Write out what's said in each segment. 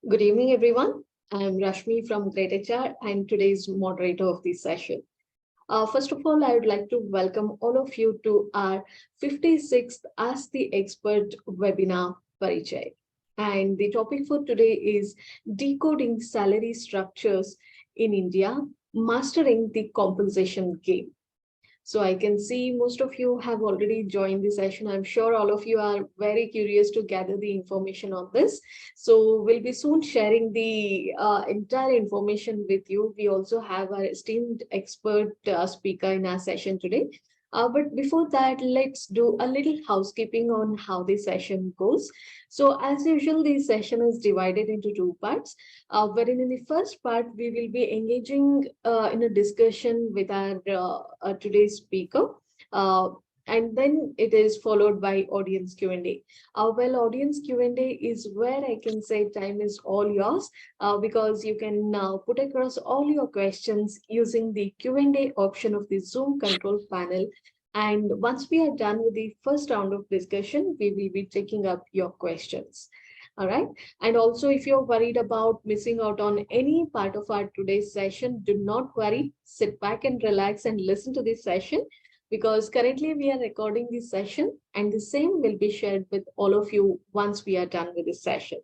Good evening, everyone. I'm Rashmi from greytHR and today's moderator of this session. First of all, I would like to welcome all of you to our 56th Ask the Expert webinar, Parichay. And the topic for today is decoding salary structures in India, mastering the compensation game. So I can see most of you have already joined the session. I'm sure all of you are very curious to gather the information on this. So we'll be soon sharing the entire information with you. We also have our esteemed expert speaker in our session today. But before that, let's do a little housekeeping on how the session goes. So as usual, the session is divided into two parts, wherein in the first part, we will be engaging in a discussion with our today's speaker. And then it is followed by audience Q&A. Well, audience Q&A is where I can say time is all yours because you can put across all your questions using the Q&A option of the Zoom control panel. And once we are done with the first round of discussion, we will be taking up your questions. All right. And also, if you're worried about missing out on any part of our today's session, do not worry. Sit back and relax and listen to this session, because currently we are recording this session and the same will be shared with all of you once we are done with this session.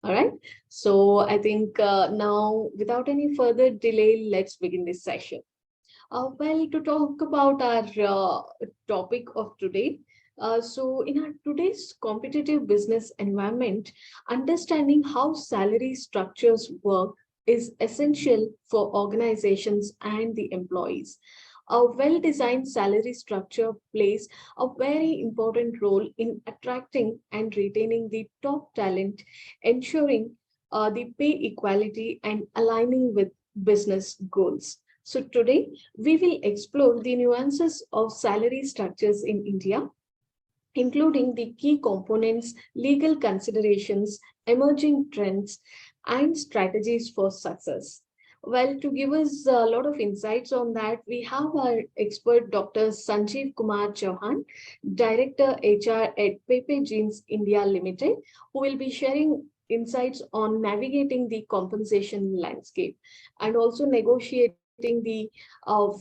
All right. So I think now, without any further delay, let's begin this session. Well, to talk about our topic of today, so in our today's competitive business environment, understanding how salary structures work is essential for organizations and the employees. A well-designed salary structure plays a very important role in attracting and retaining the top talent, ensuring the pay equality and aligning with business goals. So today, we will explore the nuances of salary structures in India, including the key components, legal considerations, emerging trends, and strategies for success. Well, to give us a lot of insights on that, we have our expert, Dr. Sanjeev Kumar Chauhan, Director HR at Pepe Jeans India Limited, who will be sharing insights on navigating the compensation landscape and also negotiating the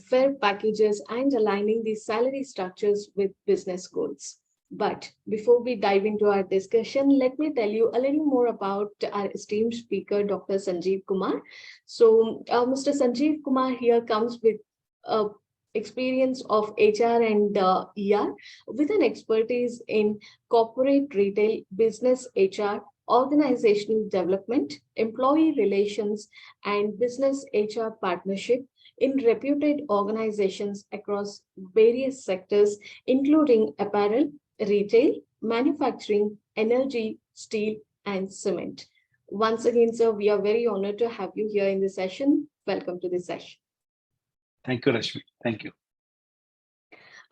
fair packages and aligning the salary structures with business goals. But before we dive into our discussion, let me tell you a little more about our esteemed speaker, Dr. Sanjeev Kumar. So Mr. Sanjeev Kumar here comes with experience of HR and ER with an expertise in corporate retail, business HR, organizational development, employee relations, and business HR partnership in reputed organizations across various sectors, including apparel, retail, manufacturing, energy, steel, and cement. Once again, sir, we are very honored to have you here in the session. Welcome to the session. Thank you, Rashmi. Thank you.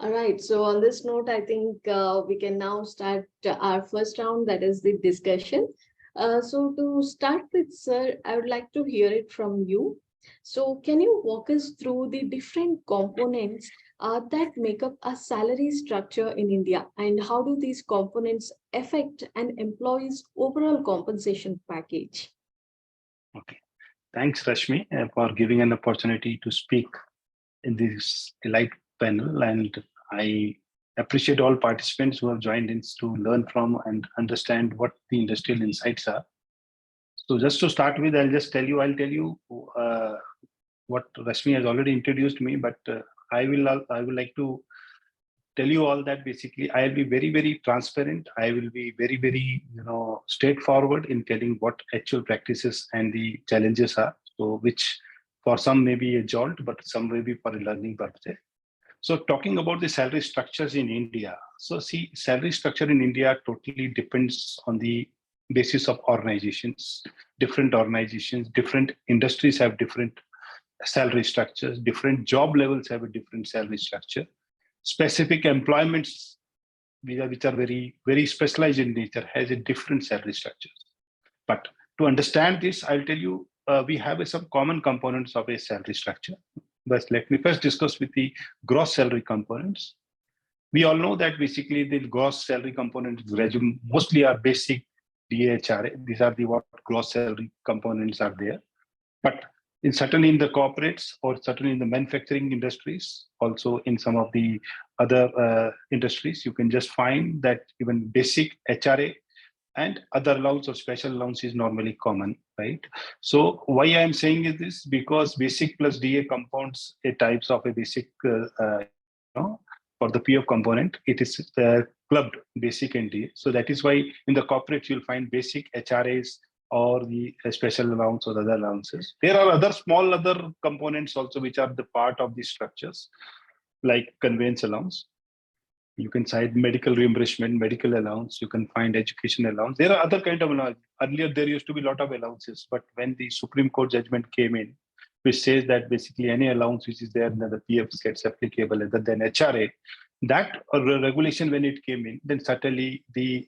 All right. So on this note, I think we can now start our first round, that is the discussion. So to start with, sir, I would like to hear it from you. So can you walk us through the different components that make up a salary structure in India, and how do these components affect an employee's overall compensation package? Okay. Thanks, Rashmi, for giving an opportunity to speak in this light panel. And I appreciate all participants who have joined in to learn from and understand what the industrial insights are. So just to start with, I'll tell you what Rashmi has already introduced me, but I would like to tell you all that basically I'll be very, very transparent. I will be very, very, straightforward in telling what actual practices and the challenges are. So which for some may be a jolt, but some may be for a learning purpose. So talking about the salary structures in India. So see, salary structure in India totally depends on the basis of organizations. Different organizations, different industries have different salary structures, different job levels have a different salary structure. Specific employments, which are very, very specialized in nature, has a different salary structures. But to understand this, I'll tell you, we have some common components of a salary structure. But let me first discuss with the gross salary components. We all know that basically the gross salary components mostly are basic, DHRA. These are the what gross salary components are there. But certainly in the corporates or certainly in the manufacturing industries, also in some of the other industries, you can just find that even basic HRA and other allowance or special allowance is normally common, right? So why I am saying is this, because basic plus DA compounds a types of a basic, for the PF component, it is clubbed basic and DA. So that is why in the corporate, you'll find basic HRAs or the special allowance or other allowances. There are other components also, which are the part of the structures, like conveyance allowance. You can cite medical reimbursement, medical allowance. You can find education allowance. There are other kind of allowance. Earlier, there used to be a lot of allowances, but when the Supreme Court judgment came in, which says that basically any allowance which is there, then the PF gets applicable other than HRA. That regulation, when it came in, then certainly the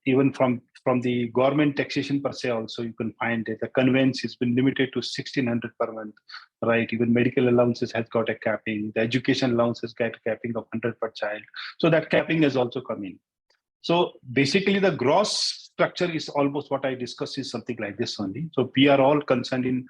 even from the government taxation per se also, you can find that the conveyance has been limited to 1,600 per month, right? Even medical allowances has got a capping. The education allowances get a capping of 100 per child. So that capping has also come in. So basically the gross structure is almost what I discussed is something like this only. So we are all concerned in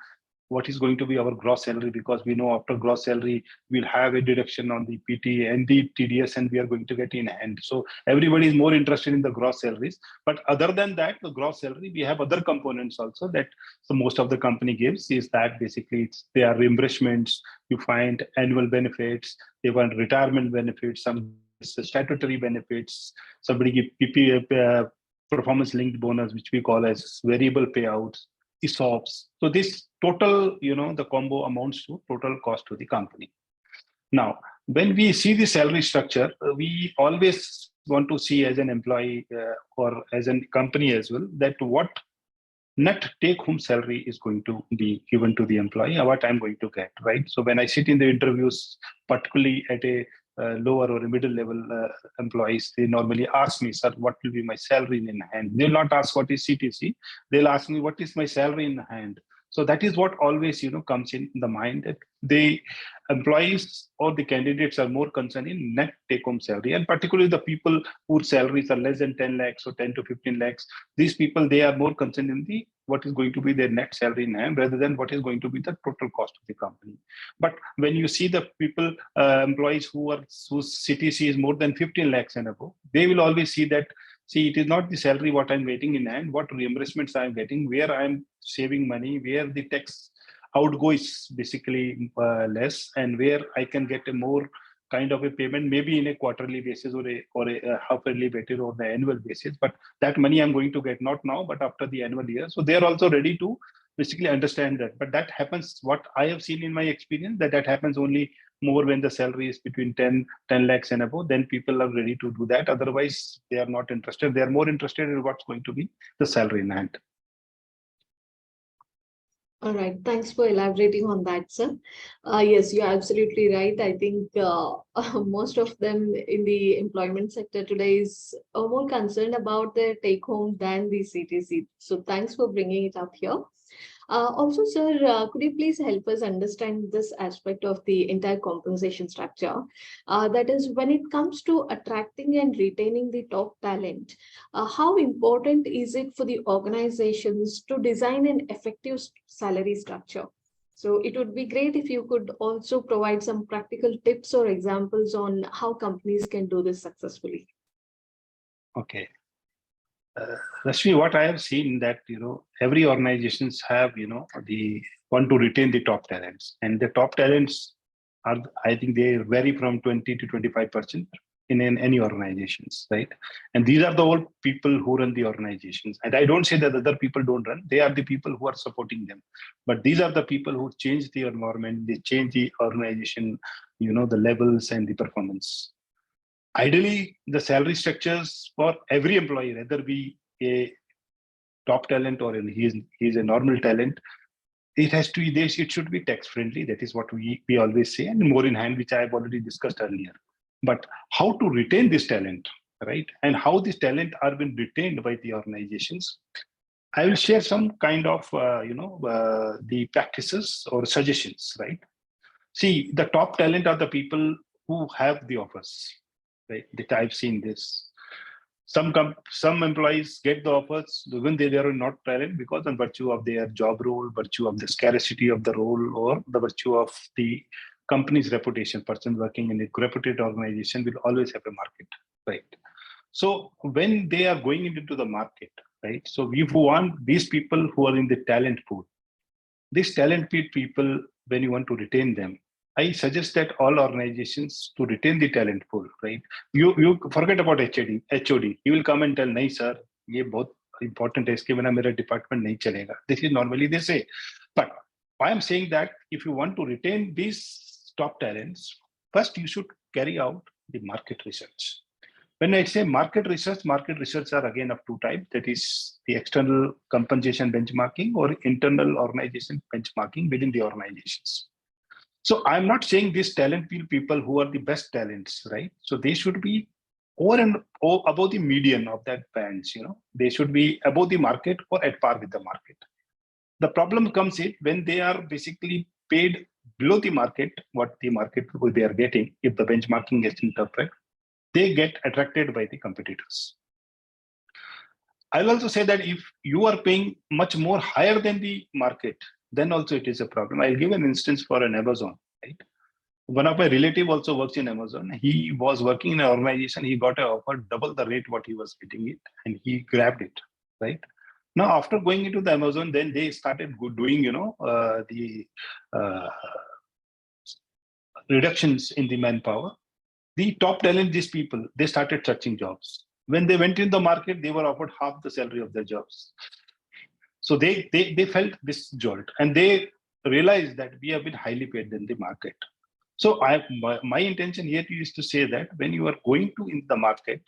what is going to be our gross salary, because we know after gross salary, we'll have a deduction on the PT and the TDS, and we are going to get in hand. So everybody is more interested in the gross salaries. But other than that, the gross salary, we have other components also that so most of the company gives is that basically they are reimbursements, you find annual benefits, they want retirement benefits, some statutory benefits, somebody give PP, performance linked bonus, which we call as variable payouts, ESOPs. So this total, the combo amounts to total cost to the company. Now, when we see the salary structure, we always want to see as an employee or as a company as well, that what net take home salary is going to be given to the employee, or what I'm going to get, right? So when I sit in the interviews, particularly at a lower or a middle level employees, they normally ask me, sir, what will be my salary in hand? They'll not ask what is CTC. They'll ask me, what is my salary in hand? So that is what always, comes in the mind, that the employees or the candidates are more concerned in net take home salary, and particularly the people whose salaries are less than 10 lakhs or 10 to 15 lakhs. These people, they are more concerned in the what is going to be their net salary in hand rather than what is going to be the total cost of the company. But when you see the people, employees whose CTC is more than 15 lakhs and above, they will always see that, see, it is not the salary what I'm getting in hand, what reimbursements I'm getting, where I'm saving money, where the tax outgo is basically less, and where I can get a more kind of a payment, maybe in a quarterly basis or a half-yearly basis or the annual basis. But that money I'm going to get not now, but after the annual year. So they are also ready to basically understand that. But that happens, what I have seen in my experience, that happens only more when the salary is between 10 lakhs and above. Then people are ready to do that. Otherwise, they are not interested. They are more interested in what's going to be the salary in hand. All right, thanks for elaborating on that, sir. Yes, you're absolutely right. I think most of them in the employment sector today is more concerned about their take home than the CTC. So thanks for bringing it up here. Also, sir, could you please help us understand this aspect of the entire compensation structure? That is, when it comes to attracting and retaining the top talent, how important is it for the organizations to design an effective salary structure? So it would be great if you could also provide some practical tips or examples on how companies can do this successfully. Okay. Rashmi, what I have seen that, every organizations have, the want to retain the top talents, and the top talents are, I think they vary from 20 to 25% in any organizations, right? And these are the old people who run the organizations. And I don't say that other people don't run, they are the people who are supporting them. But these are the people who change the environment, they change the organization, the levels and the performance. Ideally, the salary structures for every employee, whether be a top talent or he's a normal talent, it has to be, it should be tax friendly. That is what we always say, and more in hand, which I have already discussed earlier. But how to retain this talent, right? And how this talent are being retained by the organizations. I will share some kind of, the practices or suggestions, right? See, the top talent are the people who have the offers, right? That I've seen this. Some employees get the offers even they are not talent because on virtue of their job role, virtue of the scarcity of the role, or the virtue of the company's reputation. Person working in a reputed organization will always have a market, right? So when they are going into the market, right? So we want these people who are in the talent pool. These talent people, when you want to retain them, I suggest that all organizations to retain the talent pool, right? You forget about HOD. He will come and tell, "Nahi sir, ये बहुत important है. इसके बिना मेरा department नहीं चलेगा." This is normally they say. But I am saying that if you want to retain these top talents, first you should carry out the market research. When I say market research are again of two types. That is the external compensation benchmarking or internal organization benchmarking within the organizations. So I'm not saying these talent people who are the best talents, right? So they should be over and above the median of that bands, they should be above the market or at par with the market. The problem comes in when they are basically paid below the market, what the market they are getting, if the benchmarking is imperfect, they get attracted by the competitors. I'll also say that if you are paying much more higher than the market, then also it is a problem. I'll give an instance for an Amazon, right? One of my relative also works in Amazon. He was working in an organization. He got an offer double the rate what he was getting it, and he grabbed it, right? Now, after going into the Amazon, then they started doing, the reductions in the manpower. The top talent, these people, they started searching jobs. When they went in the market, they were offered half the salary of their jobs. So they felt this jolt, and they realized that we have been highly paid than the market. So my intention here is to say that when you are going to in the market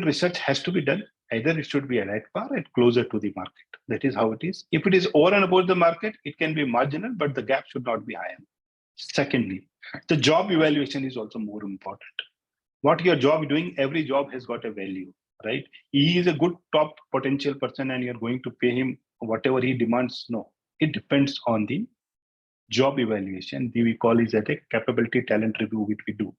research has to be done. Either it should be at par or closer to the market. That is how it is. If it is over and above the market, it can be marginal, but the gap should not be higher. Secondly, the job evaluation is also more important. What your job is doing, every job has got a value, right? He is a good top potential person and you're going to pay him whatever he demands. No, it depends on the job evaluation. We call it as a capability talent review, which we do.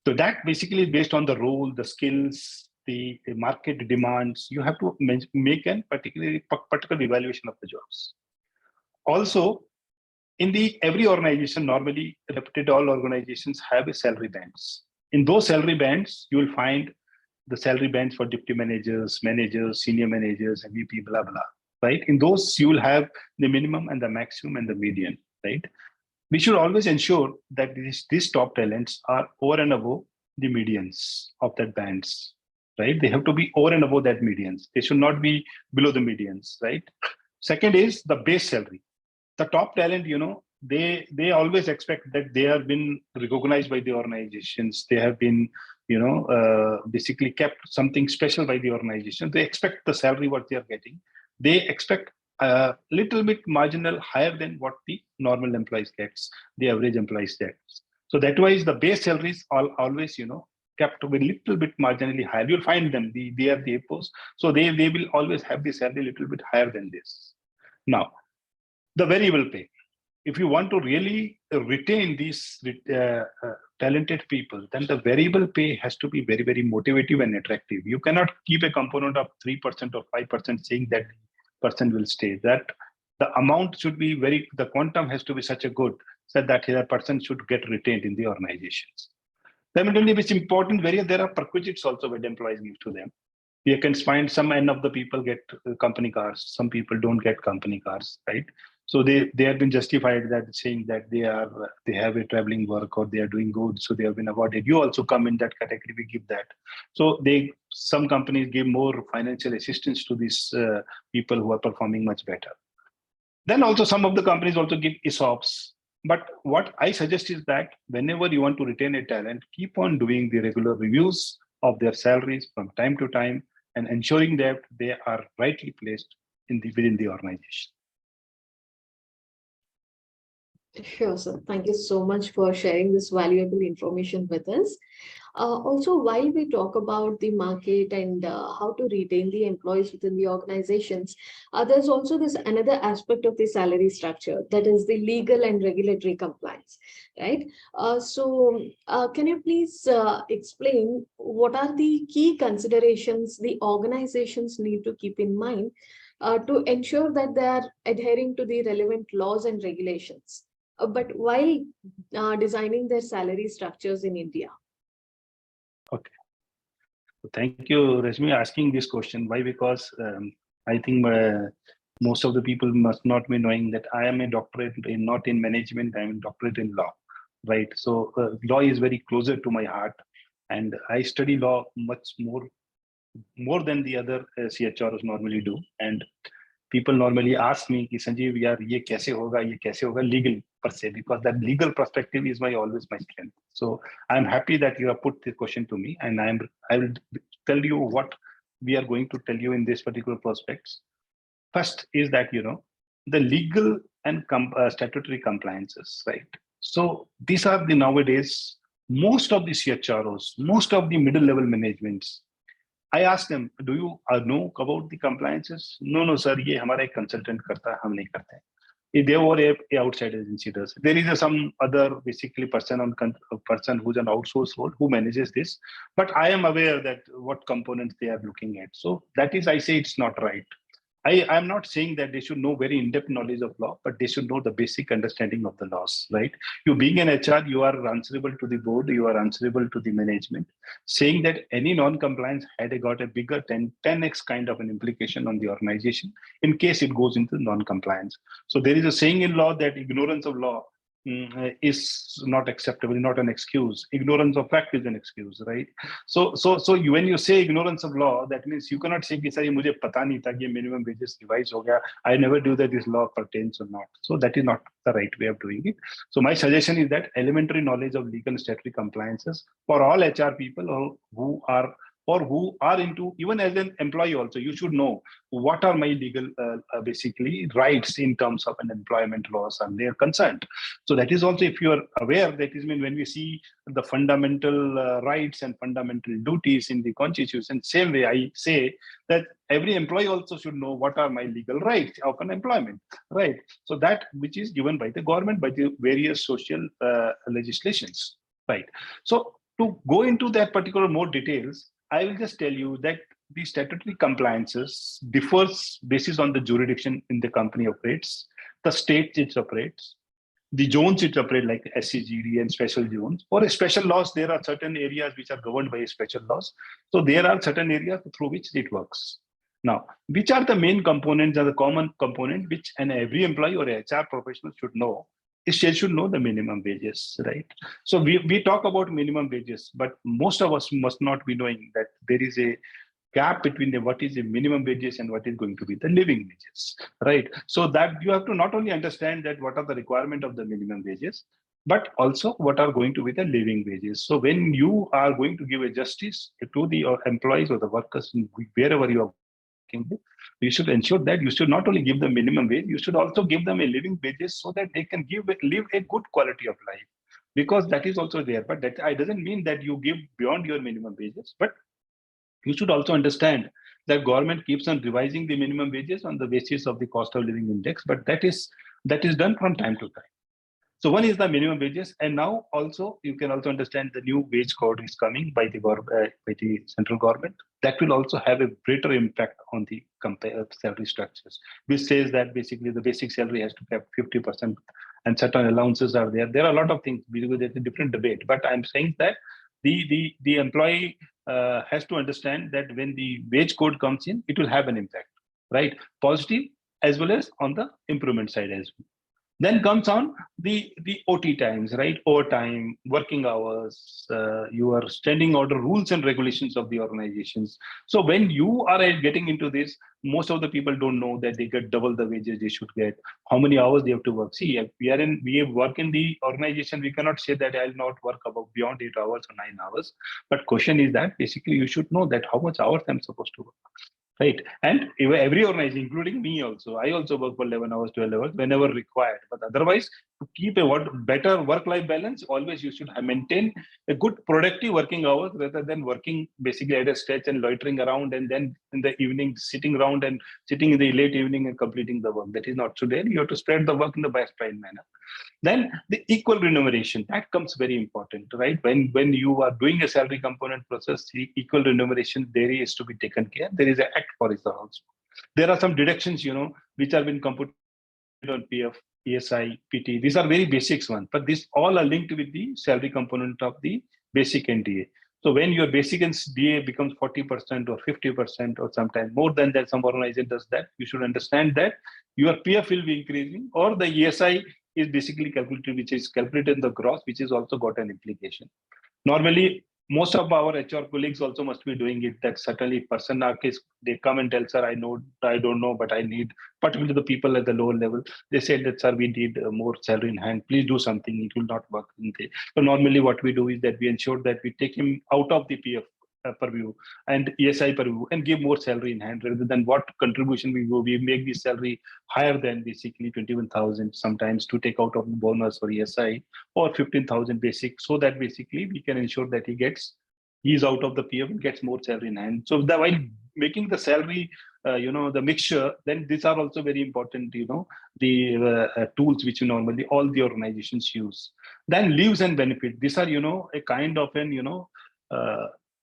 So that basically is based on the role, the skills, the market demands. You have to make a particular evaluation of the jobs. Also, in every organization, normally reputed all organizations have a salary bands. In those salary bands, you will find the salary bands for deputy managers, senior managers, VP, blah, blah, right? In those, you will have the minimum and the maximum and the median, right? We should always ensure that these top talents are over and above the medians of that bands, right? They have to be over and above that medians. They should not be below the medians, right? Second is the base salary. The top talent, they always expect that they have been recognized by the organizations. They have been, basically kept something special by the organization. They expect the salary what they are getting. They expect a little bit marginal higher than what the normal employees gets, the average employees gets. So that why the base salaries are always, kept a little bit marginally higher. You'll find them, they are the APOs. So they will always have the salary a little bit higher than this. Now, the variable pay. If you want to really retain these talented people, then the variable pay has to be very, very motivative and attractive. You cannot keep a component of 3% or 5% saying that person will stay. That the amount should be the quantum has to be such a good that that person should get retained in the organizations. Similarly, which is important, there are perquisites also when employees give to them. You can find some end of the people get company cars, some people don't get company cars, right? So they have been justified that saying that they have a traveling work or they are doing good, so they have been awarded. You also come in that category, we give that. So some companies give more financial assistance to these people who are performing much better. Then also some of the companies also give ESOPs. But what I suggest is that whenever you want to retain a talent, keep on doing the regular reviews of their salaries from time to time and ensuring that they are rightly placed within the organization. Sure, sir. Thank you so much for sharing this valuable information with us. Also, while we talk about the market and how to retain the employees within the organizations, there's also this another aspect of the salary structure, that is the legal and regulatory compliance, right? Can you please explain what are the key considerations the organizations need to keep in mind to ensure that they are adhering to the relevant laws and regulations, but while designing their salary structures in India? Okay. Thank you, Rashmi, asking this question. Why? Because I think most of the people must not be knowing that I am a doctorate not in management, I am a doctorate in law, right? So law is very closer to my heart, and I study law much more than the other CHRs normally do. And people normally ask me, कि संजीव यार ये कैसे होगा legal per se, because that legal perspective is always my strength. So I'm happy that you have put this question to me, and I will tell you what we are going to tell you in this particular prospects. First is that the legal and statutory compliances, right? So these are the nowadays most of the CHROs, most of the middle level managements. I asked them, do you know about the compliances? No, sir, ये हमारा एक consultant करता है, हम नहीं करते हैं. They or a outside agency does. There is some other basically person who's an outsourced role who manages this. But I am aware that what components they are looking at. So that is, I say it's not right. I am not saying that they should know very in-depth knowledge of law, but they should know the basic understanding of the laws, right? You being an HR, you are answerable to the board, you are answerable to the management. Saying that any non-compliance had got a bigger 10x kind of an implication on the organization in case it goes into non-compliance. So there is a saying in law that ignorance of law is not acceptable, not an excuse. Ignorance of fact is an excuse, right? So when you say ignorance of law, that means you cannot say कि sir ये मुझे पता नहीं था कि minimum wages revise हो गया. I never knew that this law pertains or not. So that is not the right way of doing it. So my suggestion is that elementary knowledge of legal and statutory compliances for all HR people who are into, even as an employee also, you should know what are my legal basically rights in terms of an employment laws and they are concerned. So that is also, if you are aware, that is when we see the fundamental rights and fundamental duties in the constitution, same way I say that every employee also should know what are my legal rights of an employment, right? So that which is given by the government, by the various social legislations, right? So to go into that particular more details, I will just tell you that the statutory compliances differs basis on the jurisdiction in the company operates, the state it operates, the zones it operates like SCGD and special zones. For special laws, there are certain areas which are governed by special laws. So there are certain areas through which it works. Now, which are the main components or the common component which every employee or HR professional should know? They should know the minimum wages, right? So we talk about minimum wages, but most of us must not be knowing that there is a gap between what is the minimum wages and what is going to be the living wages, right? So that you have to not only understand that what are the requirement of the minimum wages, but also what are going to be the living wages. So when you are going to give a justice to the employees or the workers wherever you are working with, you should ensure that you should not only give them minimum wage, you should also give them a living wages so that they can live a good quality of life, because that is also there. But that doesn't mean that you give beyond your minimum wages, but you should also understand that government keeps on revising the minimum wages on the basis of the cost of living index, but that is done from time to time. So one is the minimum wages, and now also you can also understand the new wage code is coming by the central government. That will also have a greater impact on the salary structures, which says that basically the basic salary has to have 50%, and certain allowances are there. There are a lot of things because there's a different debate. But I'm saying that the employee has to understand that when the wage code comes in, it will have an impact, right? Positive as well as on the improvement side as well. Then comes on the OT times, right? Overtime, working hours, your standing order rules and regulations of the organizations. So when you are getting into this, most of the people don't know that they get double the wages they should get, how many hours they have to work. See, we work in the organization, we cannot say that I'll not work about beyond 8 hours or 9 hours. But question is that basically you should know that how much hours I'm supposed to work. Right. And every organization, including me also, I also work for 11 hours, 12 hours whenever required. But otherwise, to keep a better work-life balance, always you should maintain a good productive working hours rather than working basically at a stretch and loitering around and then in the evening sitting around and sitting in the late evening and completing the work. That is not so there. You have to spread the work in the best fine manner. Then the equal remuneration, that comes very important, right? When you are doing a salary component process, the equal remuneration there is to be taken care. There is an act for it also. There are some deductions, which have been computed on PF, ESI, PT. These are very basics ones, but these all are linked with the salary component of the basic NDA. So when your basic DA becomes 40% or 50% or sometimes more than that, some organization does that, you should understand that your PF will be increasing, or the ESI is basically calculated, which is calculated in the gross, which is also got an implication. Normally, most of our HR colleagues also must be doing it. That certainly person our case, they come and tell, sir, I don't know, but I need, particularly the people at the lower level, they said that, sir, we need more salary in hand. Please do something. It will not work. So normally what we do is that we ensure that we take him out of the PF purview and ESI purview and give more salary in hand rather than what contribution we go. We make the salary higher than basically 21,000 sometimes to take out of the bonus or ESI or 15,000 basic, so that basically we can ensure that he's out of the PF and gets more salary in hand. So while making the salary, the mixture, then these are also very important, the tools which normally all the organizations use. Then leaves and benefit. These are, a kind of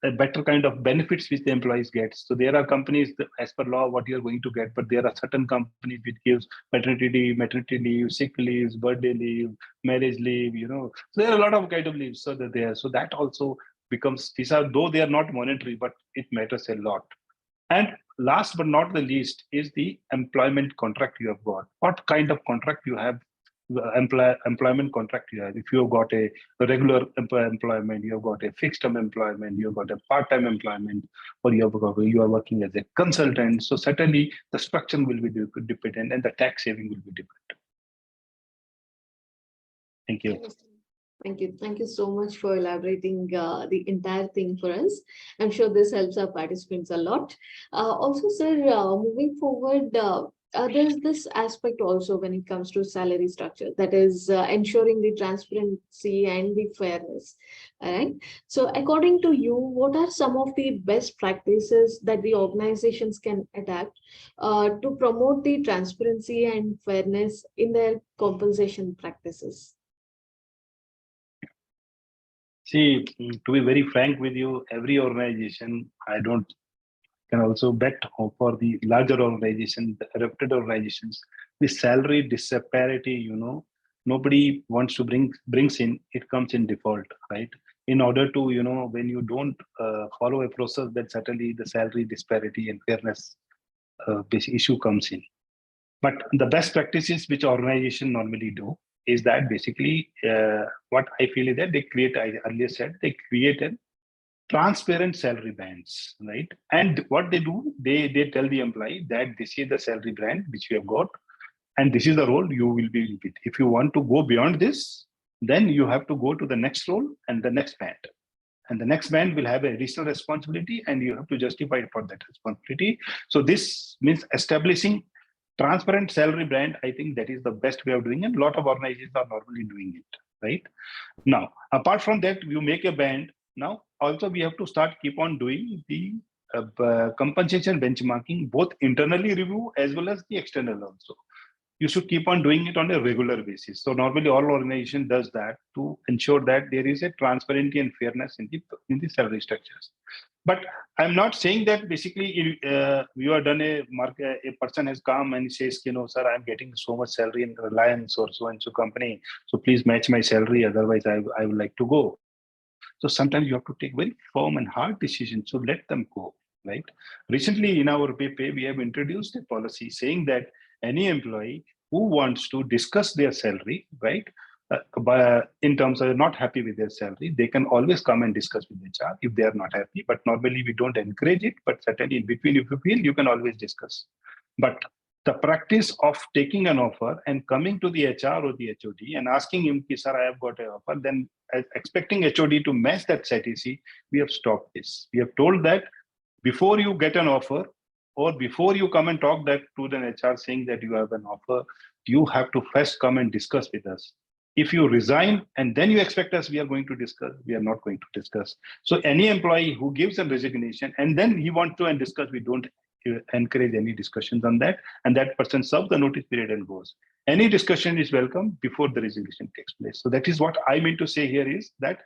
a better kind of benefits which the employees get. So there are companies that, as per law, what you're going to get, but there are certain companies which gives maternity leave, sick leaves, birthday leave, marriage leave, So there are a lot of kind of leaves. So that also becomes, though they are not monetary, but it matters a lot. And last but not the least is the employment contract you have got. What kind of contract you have, employment contract you have. If you have got a regular employment, you have got a fixed term employment, you have got a part-time employment, or you are working as a consultant. So certainly the structure will be dependent and the tax saving will be different. Thank you. Thank you. Thank you so much for elaborating the entire thing for us. I'm sure this helps our participants a lot. Also, sir, moving forward, there's this aspect also when it comes to salary structure, that is ensuring the transparency and the fairness. All right. So according to you, what are some of the best practices that the organizations can adapt to promote the transparency and fairness in their compensation practices? See, to be very frank with you, every organization, can also bet for the larger organizations, the reputed organizations, the salary disparity, nobody wants to brings in, it comes in default, right? In order to, when you don't follow a process, then certainly the salary disparity and fairness basic issue comes in. But the best practices which organization normally do is that basically what I feel is that I earlier said, they created transparent salary bands, right? And what they do, they tell the employee that this is the salary band which you have got, and this is the role you will be with. If you want to go beyond this, then you have to go to the next role and the next band. And the next band will have a additional responsibility, and you have to justify for that responsibility. So this means establishing transparent salary band. I think that is the best way of doing it. A lot of organizations are normally doing it, right? Now, apart from that, you make a band. Now, also we have to keep on doing the compensation benchmarking, both internally review as well as the external also. You should keep on doing it on a regular basis. So normally all organization does that to ensure that there is a transparency and fairness in the salary structures. But I'm not saying that basically you are done a person has come and says, sir, I'm getting so much salary in Reliance or so and so company, so please match my salary, otherwise I would like to go. So sometimes you have to take very firm and hard decisions. So let them go, right? Recently in our Pepe, we have introduced a policy saying that any employee who wants to discuss their salary, right, in terms of not happy with their salary, they can always come and discuss with HR if they are not happy. But normally we don't encourage it, but certainly in between, if you feel, you can always discuss. But the practice of taking an offer and coming to the HR or the HOD and asking him, sir, I have got an offer, then expecting HOD to match that CTC, we have stopped this. We have told that before you get an offer or before you come and talk that to the HR saying that you have an offer, you have to first come and discuss with us. If you resign and then you expect us, we are going to discuss, we are not going to discuss. So any employee who gives a resignation and then he wants to and discuss, we don't encourage any discussions on that. And that person serves the notice period and goes. Any discussion is welcome before the resignation takes place. So that is what I mean to say here is that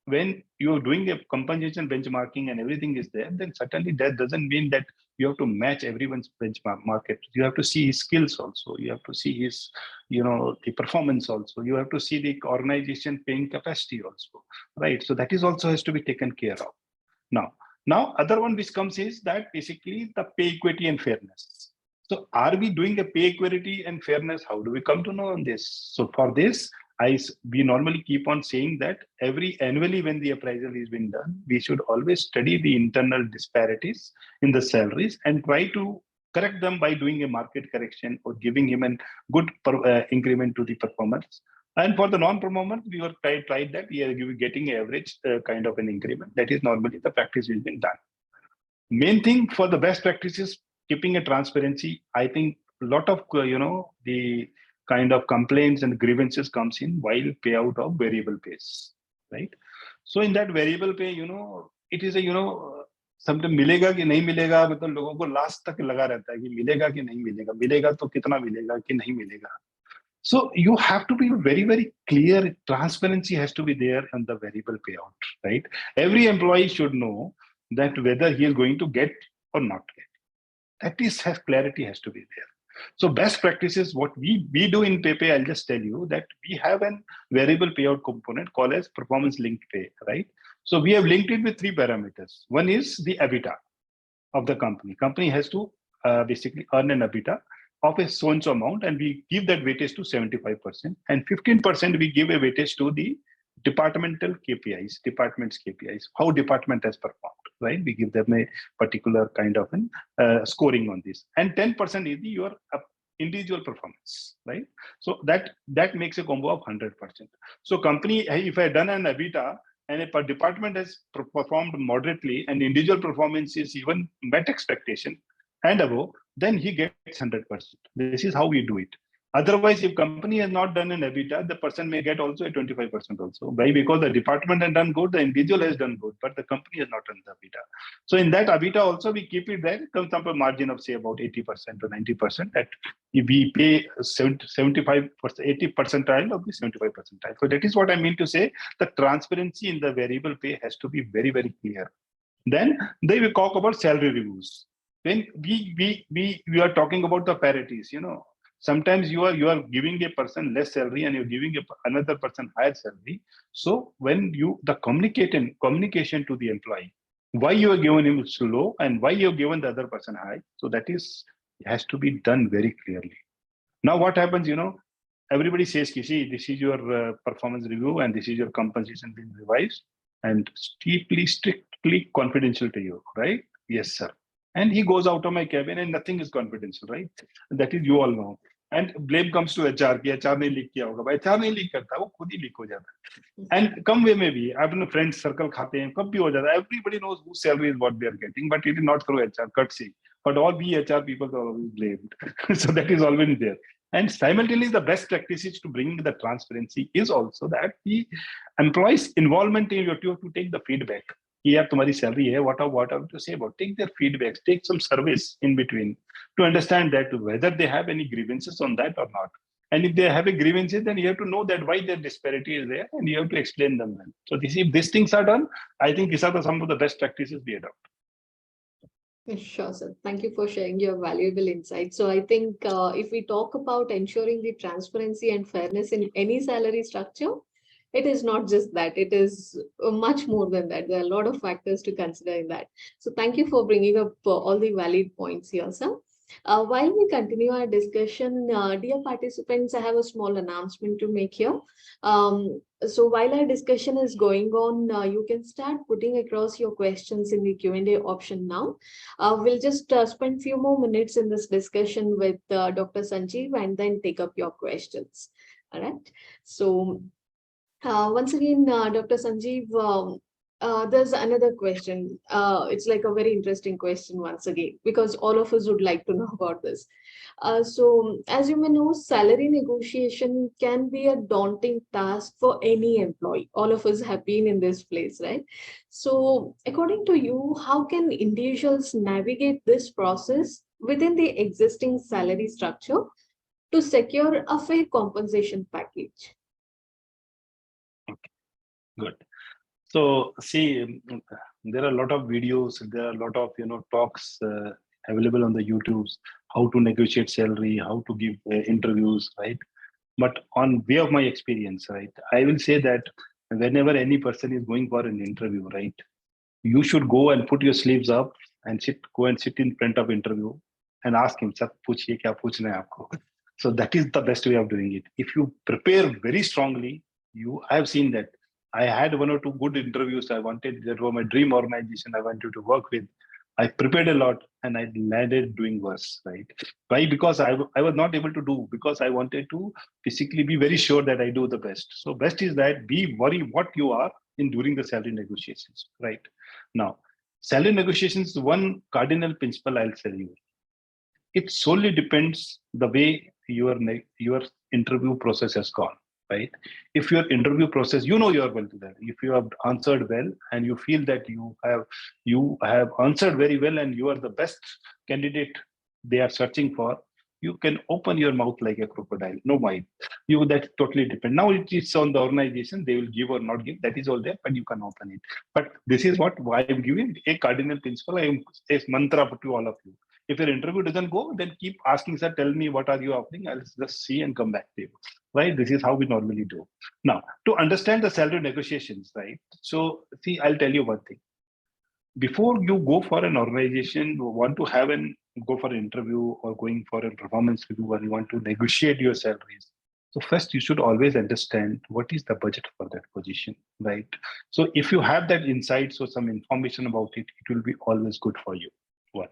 when you're doing a compensation benchmarking and everything is there, then certainly that doesn't mean that you have to match everyone's benchmark market. You have to see his skills also. You have to see his, the performance also. You have to see the organization paying capacity also, right? So that is also has to be taken care of. Now, other one which comes is that basically the pay equity and fairness. So are we doing a pay equity and fairness? How do we come to know on this? So for this, we normally keep on saying that annually when the appraisal is being done, we should always study the internal disparities in the salaries and try to correct them by doing a market correction or giving him a good increment to the performance. And for the non-performers, we were tried that we are getting average kind of an increment. That is normally the practice has been done. Main thing for the best practices, keeping a transparency. I think a lot of the kind of complaints and grievances comes in while payout of variable pays, right? So in that variable pay, it is a sometimes मिलेगा कि नहीं मिलेगा, मतलब लोगों को last तक लगा रहता है कि मिलेगा कि नहीं मिलेगा, मिलेगा तो कितना मिलेगा कि नहीं मिलेगा. So you have to be very, very clear. Transparency has to be there on the variable payout, right? Every employee should know that whether he is going to get or not get. That is, clarity has to be there. So best practices, what we do in Pepe, I'll just tell you that we have a variable payout component called as performance linked pay, right? So we have linked it with 3 parameters. One is the Ebitda of the company. Company has to basically earn an Ebitda of a so-and-so amount, and we give that weightage to 75%, and 15% we give a weightage to the departmental KPIs, department's KPIs, how department has performed, right? We give them a particular kind of an scoring on this, and 10% is your individual performance, right? So that makes a combo of 100%. So company, if I done an Ebitda and a department has performed moderately and individual performance is even met expectation and above, then he gets 100%. This is how we do it. Otherwise, if company has not done an Ebitda, the person may get also a 25% also. Why? Because the department has done good, the individual has done good, but the company has not done the Ebitda. So in that Ebitda also, we keep it there, comes up a margin of say about 80% or 90%, that we pay 75%, 80 percentile of the 75 percentile. So that is what I mean to say, the transparency in the variable pay has to be very, very clear. Then they will talk about salary reviews. When we are talking about the parities, sometimes you are giving a person less salary and you're giving another person higher salary. So when the communication to the employee, why you are given him low and why you have given the other person high, so that has to be done very clearly. Now what happens, everybody says, see, this is your performance review and this is your compensation being revised and strictly confidential to you, right? Yes, sir. And he goes out of my cabin and nothing is confidential, right? That is, you all know. And blame comes to HR, कि HR ने leak किया होगा. But HR नहीं leak करता, वो खुद ही leak हो जाता है. And कम वे में भी, अपने friends circle खाते हैं, कब भी हो जाता है. Everybody knows whose salary is what they are getting, but it is not through HR, courtesy. But all we HR people are always blamed. So that is always there. And simultaneously, the best practices to bring the transparency is also that the employees' involvement in your to take the feedback. यार तुम्हारी salary है, what are to say about? Take their feedbacks, take some service in between to understand that whether they have any grievances on that or not. And if they have a grievances, then you have to know that why their disparity is there, and you have to explain them then. So if these things are done, I think these are some of the best practices we adopt. Sure, sir. Thank you for sharing your valuable insights. So I think if we talk about ensuring the transparency and fairness in any salary structure, it is not just that, it is much more than that. There are a lot of factors to consider in that. So thank you for bringing up all the valid points here, sir. While we continue our discussion, dear participants, I have a small announcement to make here. So while our discussion is going on, you can start putting across your questions in the Q&A option now. We'll just spend a few more minutes in this discussion with Dr. Sanjeev and then take up your questions. All right. So once again, Dr. Sanjeev, there's another question. It's like a very interesting question once again, because all of us would like to know about this. So, as you may know, salary negotiation can be a daunting task for any employee. All of us have been in this place, right? So, according to you, how can individuals navigate this process within the existing salary structure to secure a fair compensation package? Okay, good. So see, there are a lot of videos, there are a lot of talks available on the YouTubes, how to negotiate salary, how to give interviews, right? But on way of my experience, right, I will say that whenever any person is going for an interview, right, you should go and put your sleeves up and go and sit in front of interview and ask him, "Sir, पूछिए क्या पूछना है आपको?" So that is the best way of doing it. If you prepare very strongly, I have seen that. I had one or two good interviews. That were my dream organization I wanted to work with. I prepared a lot and I landed doing worse, right? Why? Because I was not able to do, because I wanted to physically be very sure that I do the best. So best is that be worry what you are in during the salary negotiations, right? Now, salary negotiations, one cardinal principle I'll tell you. It solely depends the way your interview process has gone, right? If your interview process, you know you are well to that. If you have answered well and you feel that you have answered very well and you are the best candidate they are searching for, you can open your mouth like a crocodile. No mind. That totally depends. Now it is on the organization, they will give or not give. That is all there, but you can open it. But this is what I am giving a cardinal principle. I am a mantra to all of you. If your interview doesn't go, then keep asking, sir, tell me what are you offering? I'll just see and come back to you. Right? This is how we normally do. Now, to understand the salary negotiations, right? So, see, I'll tell you one thing. Before you go for an organization, you want to go for an interview or going for a performance review, and you want to negotiate your salaries. So first, you should always understand what is the budget for that position, right? So if you have that insights or some information about it, it will be always good for you. One.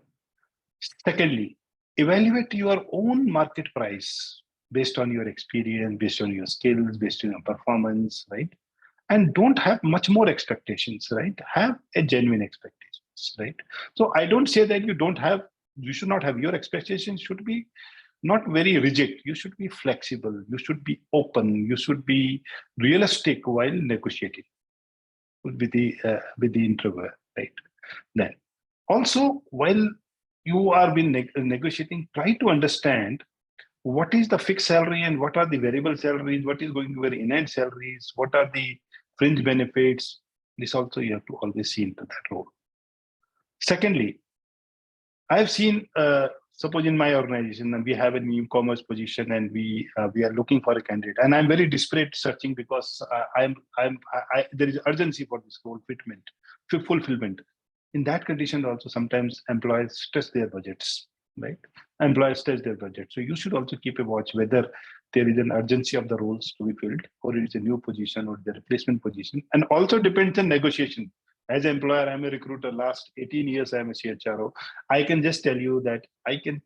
Secondly, evaluate your own market price based on your experience, based on your skills, based on your performance, right? And don't have much more expectations, right? Have a genuine expectations, right? So I don't say that you should not have, your expectations should be not very rigid. You should be flexible. You should be open. You should be realistic while negotiating with the interviewer, right? Then also, while you are negotiating, try to understand what is the fixed salary and what are the variable salaries, what is going to be enhanced salaries, what are the fringe benefits. This also you have to always see into that role. Secondly, I've seen, suppose in my organization, we have an e-commerce position and we are looking for a candidate, and I'm very desperate searching because there is urgency for this role fulfillment. In that condition, also sometimes employers stress their budgets, right? Employers stress their budget. So you should also keep a watch whether there is an urgency of the roles to be filled, or it is a new position or the replacement position. And also depends on negotiation. As an employer, I'm a recruiter. Last 18 years, I'm a CHRO. I can just tell you that I can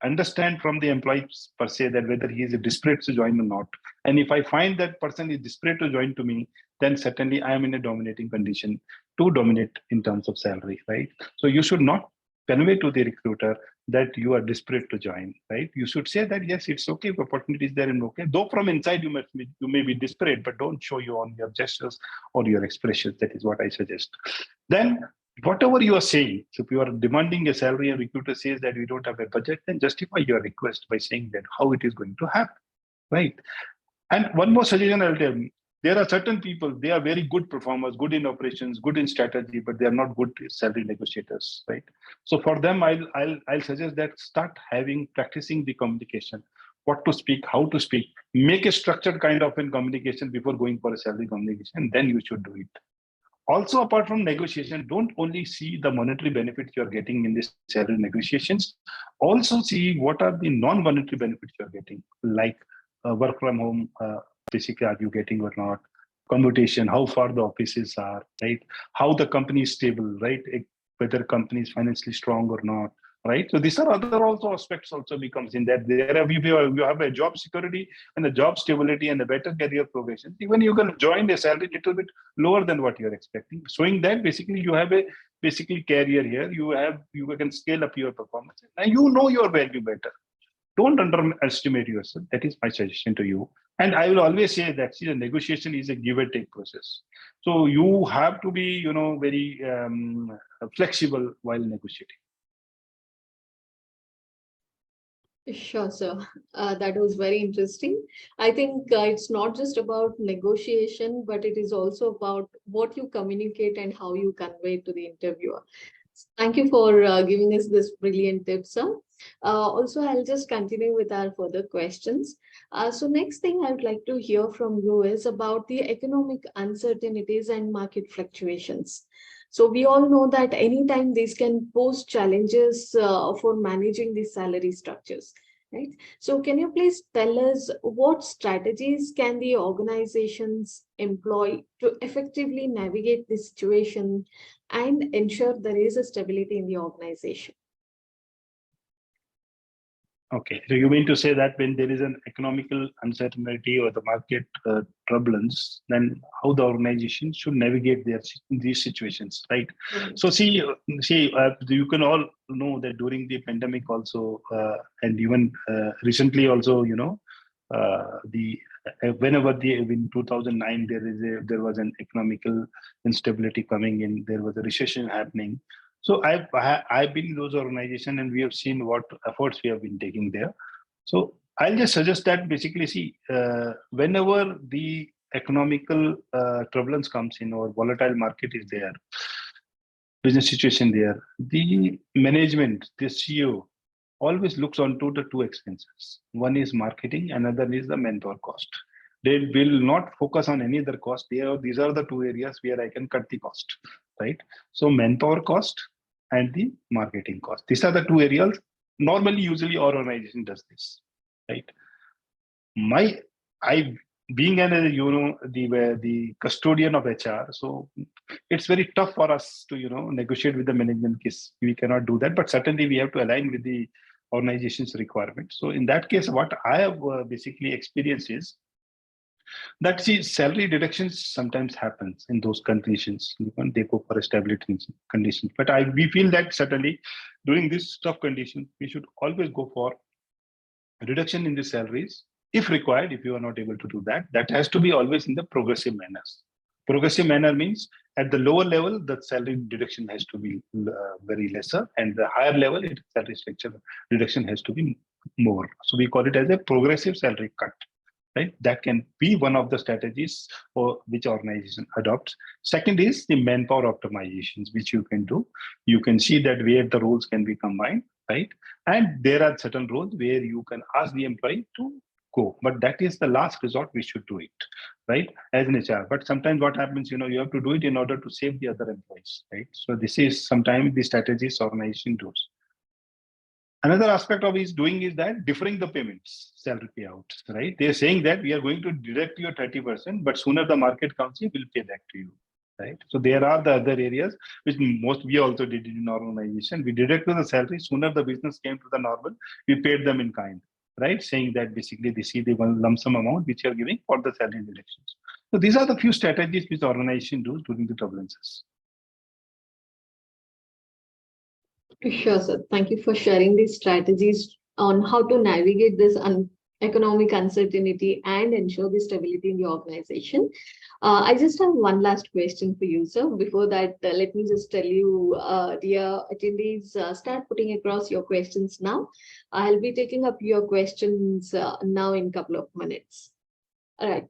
understand from the employee per se that whether he is desperate to join or not. And if I find that person is desperate to join to me, then certainly I am in a dominating condition to dominate in terms of salary, right? So you should not convey to the recruiter that you are desperate to join, right? You should say that, yes, it's okay, if opportunity is there and okay. Though from inside you may be desperate, but don't show you on your gestures or your expressions. That is what I suggest. Then whatever you are saying, so if you are demanding a salary and recruiter says that we don't have a budget, then justify your request by saying that how it is going to happen, right? And one more suggestion I'll tell you. There are certain people, they are very good performers, good in operations, good in strategy, but they are not good salary negotiators, right? So for them, I'll suggest that start practicing the communication, what to speak, how to speak, make a structured kind of in communication before going for a salary communication, then you should do it. Also, apart from negotiation, don't only see the monetary benefits you're getting in this salary negotiations, also see what are the non-monetary benefits you're getting, like work from home, basically, are you getting or not? Commutation, how far the offices are, right? How the company is stable, right? Whether company is financially strong or not. right? So these are other also aspects also becomes in that there have you have a job security and a job stability and a better career progression. Even you can join a salary little bit lower than what you're expecting, showing that basically you have a basically career here. You can scale up your performance and you know your value better. Don't underestimate yourself. That is my suggestion to you. And I will always say that see, the negotiation is a give and take process. So you have to be, very flexible while negotiating. Sure, sir. That was very interesting. I think it's not just about negotiation, but it is also about what you communicate and how you convey to the interviewer. Thank you for giving us this brilliant tip, sir. Also, I'll just continue with our further questions. So next thing I would like to hear from you is about the economic uncertainties and market fluctuations. So we all know that anytime these can pose challenges for managing the salary structures, right? So can you please tell us what strategies can the organizations employ to effectively navigate this situation and ensure there is a stability in the organization? Okay, so you mean to say that when there is an economical uncertainty or the market turbulence, then how the organization should navigate these situations, right? Right. So you can all know that during the pandemic also, and even recently also, the whenever in 2009 there was an economical instability coming in, there was a recession happening. So I've been in those organizations and we have seen what efforts we have been taking there. So I'll just suggest that basically whenever the economical turbulence comes in or volatile market is there, business situation there, the management, the CEO always looks onto the two expenses. One is marketing, another is the manpower cost. They will not focus on any other cost. These are the two areas where I can cut the cost, right? So manpower cost and the marketing cost. These are the two areas. Normally, usually our organization does this, right? I being the custodian of HR, so it's very tough for us to negotiate with the management case. We cannot do that, but certainly we have to align with the organization's requirements. So in that case, what I have basically experienced is that salary deductions sometimes happens in those conditions. They go for a stability conditions. But we feel that certainly during this tough condition, we should always go for reduction in the salaries. If required, if you are not able to do that, that has to be always in the progressive manners. Progressive manner means at the lower level, the salary deduction has to be very lesser, and the higher level, salary structure reduction has to be more. So we call it as a progressive salary cut. Right? That can be one of the strategies for which organization adopts. Second is the manpower optimizations, which you can do. You can see that where the roles can be combined, right? And there are certain roles where you can ask the employee to go, but that is the last resort. We should do it, right? As an HR. But sometimes what happens, you have to do it in order to save the other employees, right? So this is sometimes the strategies organization does. Another aspect of is doing is that deferring the payments, salary payouts, right? They're saying that we are going to deduct your 30%, but sooner the market comes in, we'll pay back to you, right? So there are the other areas which most we also did in our organization. We deducted the salary sooner the business came to the normal, we paid them in kind, right? Saying that basically they see the one lump sum amount which you are giving for the salary deductions. So these are the few strategies which the organization does during the turbulences. Sure, sir. Thank you for sharing these strategies on how to navigate this economic uncertainty and ensure the stability in the organization. I just have one last question for you, sir. Before that, let me just tell you, dear attendees, start putting across your questions now. I'll be taking up your questions now in a couple of minutes. All right.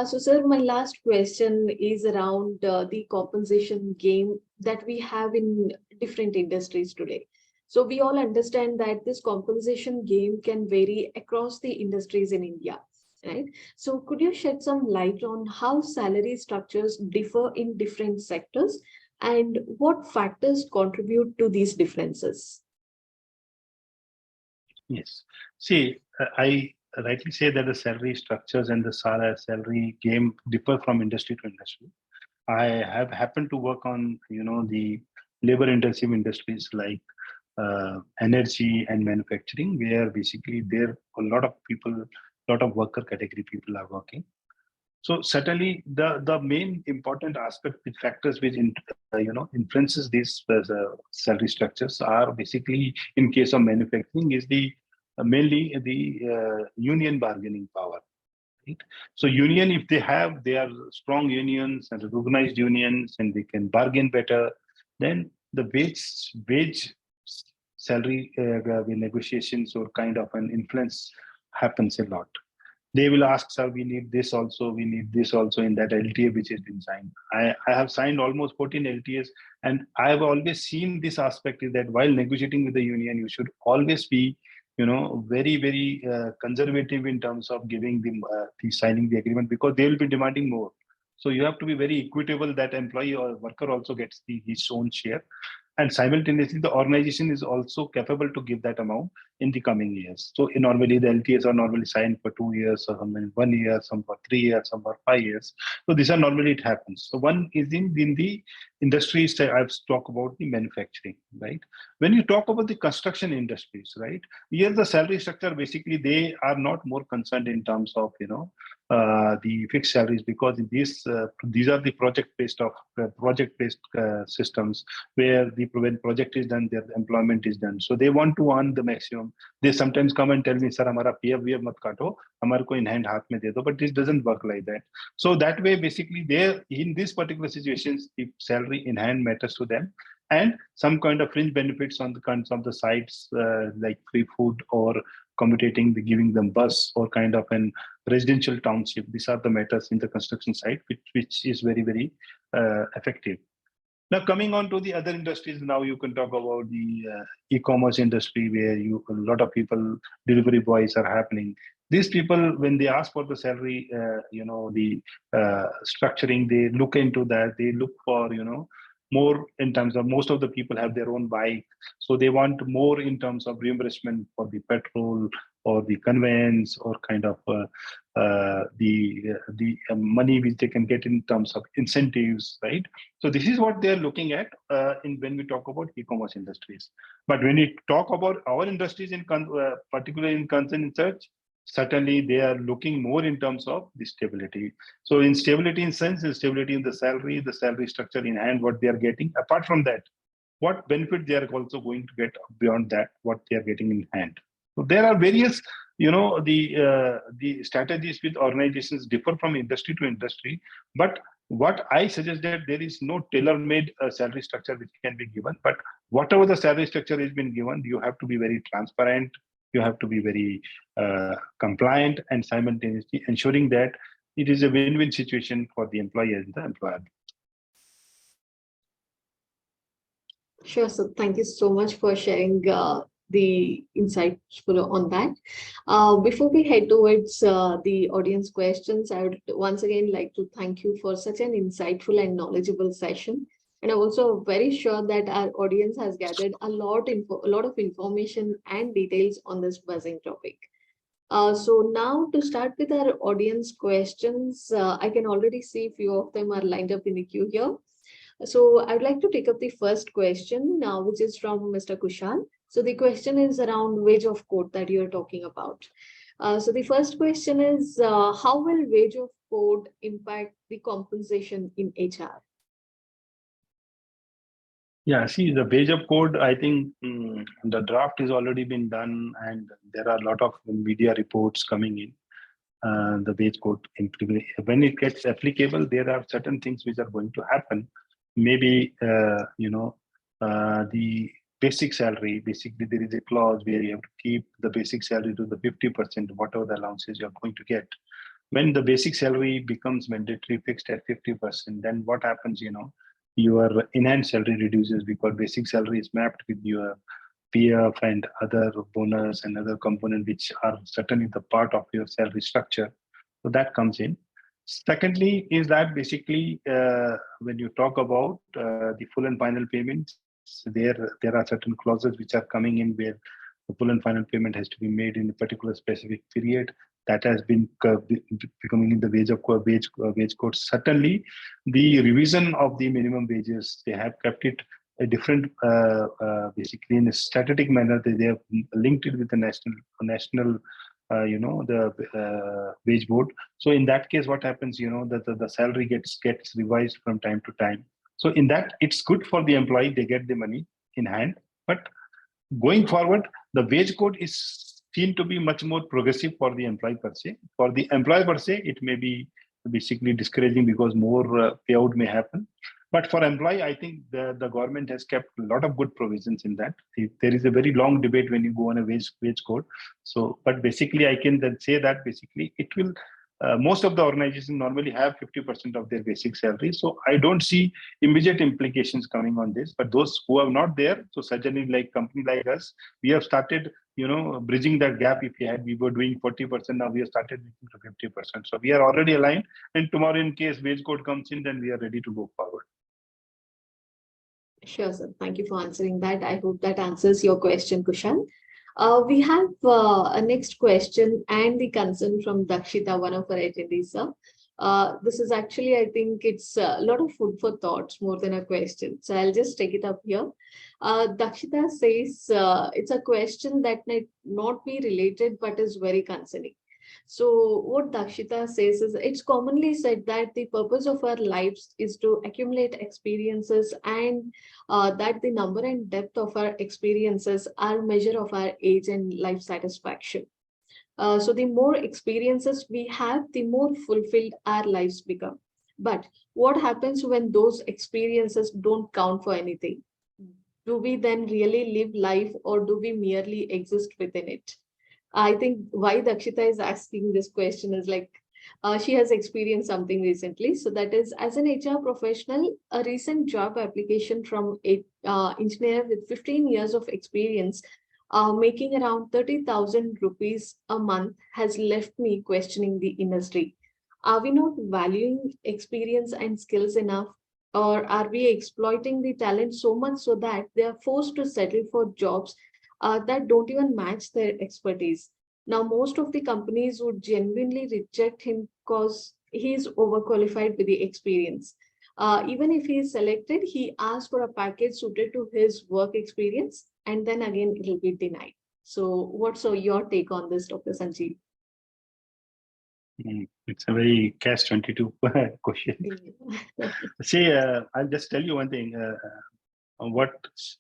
So, sir, my last question is around the compensation game that we have in different industries today. So we all understand that this compensation game can vary across the industries in India, right? So could you shed some light on how salary structures differ in different sectors and what factors contribute to these differences? Yes. See, I rightly say that the salary structures and the salary game differ from industry to industry. I have happened to work on, the labor-intensive industries like energy and manufacturing, where basically there a lot of people, lot of worker category people are working. So certainly the main important aspect, with factors which influences these salary structures are basically, in case of manufacturing, is the mainly the union bargaining power. Right? So union, if they are strong unions and recognized unions, and they can bargain better, then the wage salary negotiations or kind of an influence happens a lot. They will ask, sir, we need this also, we need this also in that LTA which has been signed. I have signed almost 14 LTAs, and I have always seen this aspect, is that while negotiating with the union, you should always be, very, very conservative in terms of giving them the signing the agreement, because they will be demanding more. So you have to be very equitable, that employee or worker also gets his own share. And simultaneously, the organization is also capable to give that amount in the coming years. So normally the LTAs are normally signed for 2 years, or some in 1 year, some for 3 years, some for 5 years. So these are normally it happens. So one is in the industries. I've talked about the manufacturing, right? When you talk about the construction industries, right? Here the salary structure, basically they are not more concerned in terms of the fixed salaries, because these are the project-based systems, where when project is done, their employment is done. So they want to earn the maximum. They sometimes come and tell me, sir, hamara PF mat kato, hamare ko in hand haath mein de do. But this doesn't work like that. So that way, basically, in these particular situations, the salary in hand matters to them, and some kind of fringe benefits on the kinds of the sites, like free food or commuting, giving them bus, or kind of an residential township. These are the matters in the construction site, which is very, very effective. Now, coming on to the other industries, now you can talk about the e-commerce industry, where a lot of people, delivery boys are happening. These people, when they ask for the salary, the structuring, they look into that. They look for, more in terms of, most of the people have their own bike. So they want more in terms of reimbursement for the petrol or the conveyance, or kind of the money which they can get in terms of incentives, right? So this is what they are looking at when we talk about e-commerce industries. But when we talk about our industries, particularly in concern research, certainly they are looking more in terms of the stability. So in stability in sense, in stability in the salary structure in hand, what they are getting. Apart from that, what benefit they are also going to get beyond that, what they are getting in hand. So there are various, the strategies with organizations differ from industry to industry. But what I suggest, that there is no tailor-made salary structure which can be given. But whatever the salary structure has been given, you have to be very transparent. You have to be very compliant, and simultaneously ensuring that it is a win-win situation for the employer and the employer. Sure. So thank you so much for sharing the insights on that. Before we head towards the audience questions, I would once again like to thank you for such an insightful and knowledgeable session. And I'm also very sure that our audience has gathered a lot of information and details on this buzzing topic. So now to start with our audience questions, I can already see a few of them are lined up in the queue here. So I would like to take up the first question now, which is from Mr. Kushal. So the question is around wage of code that you're talking about. So the first question is, how will wage of code impact the compensation in HR? Yeah, see, the wage of code, I think the draft has already been done, and there are a lot of media reports coming in. The wage code, when it gets applicable, there are certain things which are going to happen. Maybe, the basic salary, basically there is a clause where you have to keep the basic salary to the 50%, whatever the allowances you're going to get. When the basic salary becomes mandatory, fixed at 50%, then what happens, your in-hand salary reduces, because basic salary is mapped with your PF and other bonus and other components, which are certainly the part of your salary structure. So that comes in. Secondly, is that basically when you talk about the full and final payments, there are certain clauses which are coming in, where the full and final payment has to be made in a particular specific period. That has been becoming in the wage code. Certainly, the revision of the minimum wages, they have kept it a different, basically in a static manner. They have linked it with the national, the wage board. So in that case, what happens, that the salary gets revised from time to time. So in that, it's good for the employee; they get the money in hand. But going forward, the wage code is seen to be much more progressive for the employee per se. For the employee per se, it may be basically discouraging because more payout may happen. But for employee, I think the government has kept a lot of good provisions in that. There is a very long debate when you go on a wage code. So, but basically, I can then say that basically it will. Most of the organizations normally have 50% of their basic salary. So I don't see immediate implications coming on this. But those who are not there, so certainly like company like us, we have started, bridging that gap. If we were doing 40%, now we have started reaching to 50%. So we are already aligned. And tomorrow, in case wage code comes in, then we are ready to go forward. Sure, sir. Thank you for answering that. I hope that answers your question, Kushan. We have a next question and the concern from Dakshita, one of our attendees, sir. This is actually, I think it's a lot of food for thoughts more than a question. So I'll just take it up here. Dakshita says it's a question that might not be related, but is very concerning. So what Dakshita says is it's commonly said that the purpose of our lives is to accumulate experiences and that the number and depth of our experiences are measure of our age and life satisfaction. So the more experiences we have, the more fulfilled our lives become. But what happens when those experiences don't count for anything? Do we then really live life or do we merely exist within it? I think why Dakshita is asking this question is like she has experienced something recently. So that is, as an HR professional, a recent job application from a engineer with 15 years of experience, making around 30,000 rupees a month, has left me questioning the industry. Are we not valuing experience and skills enough? Or are we exploiting the talent so much so that they are forced to settle for jobs that don't even match their expertise? Now, most of the companies would genuinely reject him because he is overqualified with the experience. Even if he is selected, he asks for a package suited to his work experience, and then again, it will be denied. So, what's your take on this, Dr. Sanjeev? It's a very catch-22 question. See, I'll just tell you one thing. What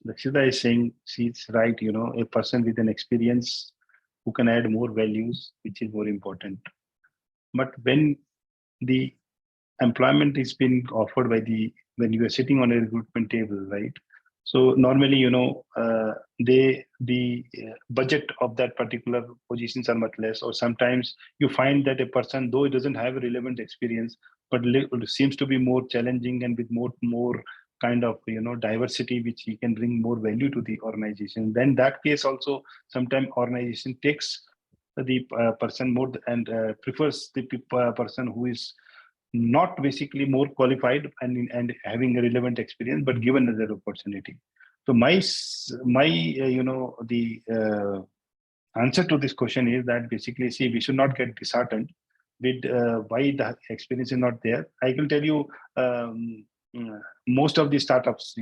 Lakshita is saying, she's right. A person with an experience who can add more values, which is more important. But when the employment is being offered when you are sitting on a recruitment table, right? So normally, the budget of that particular positions are much less, or sometimes you find that a person, though he doesn't have a relevant experience, but seems to be more challenging and with more kind of diversity, which he can bring more value to the organization. Then that case also, sometimes organization takes the person more and prefers the person who is not basically more qualified and having a relevant experience, but given another opportunity. So my the answer to this question is that basically, see, we should not get disheartened with why the experience is not there. I can tell you, most of the startups,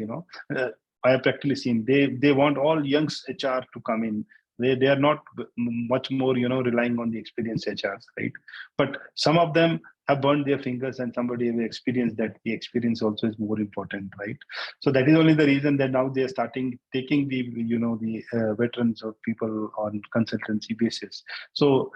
I have practically seen they want all young HR to come in. They are not much more relying on the experienced HRs, right? But some of them have burned their fingers, and somebody have experienced that the experience also is more important, right? So that is only the reason that now they are starting taking the veterans or people on consultancy basis. So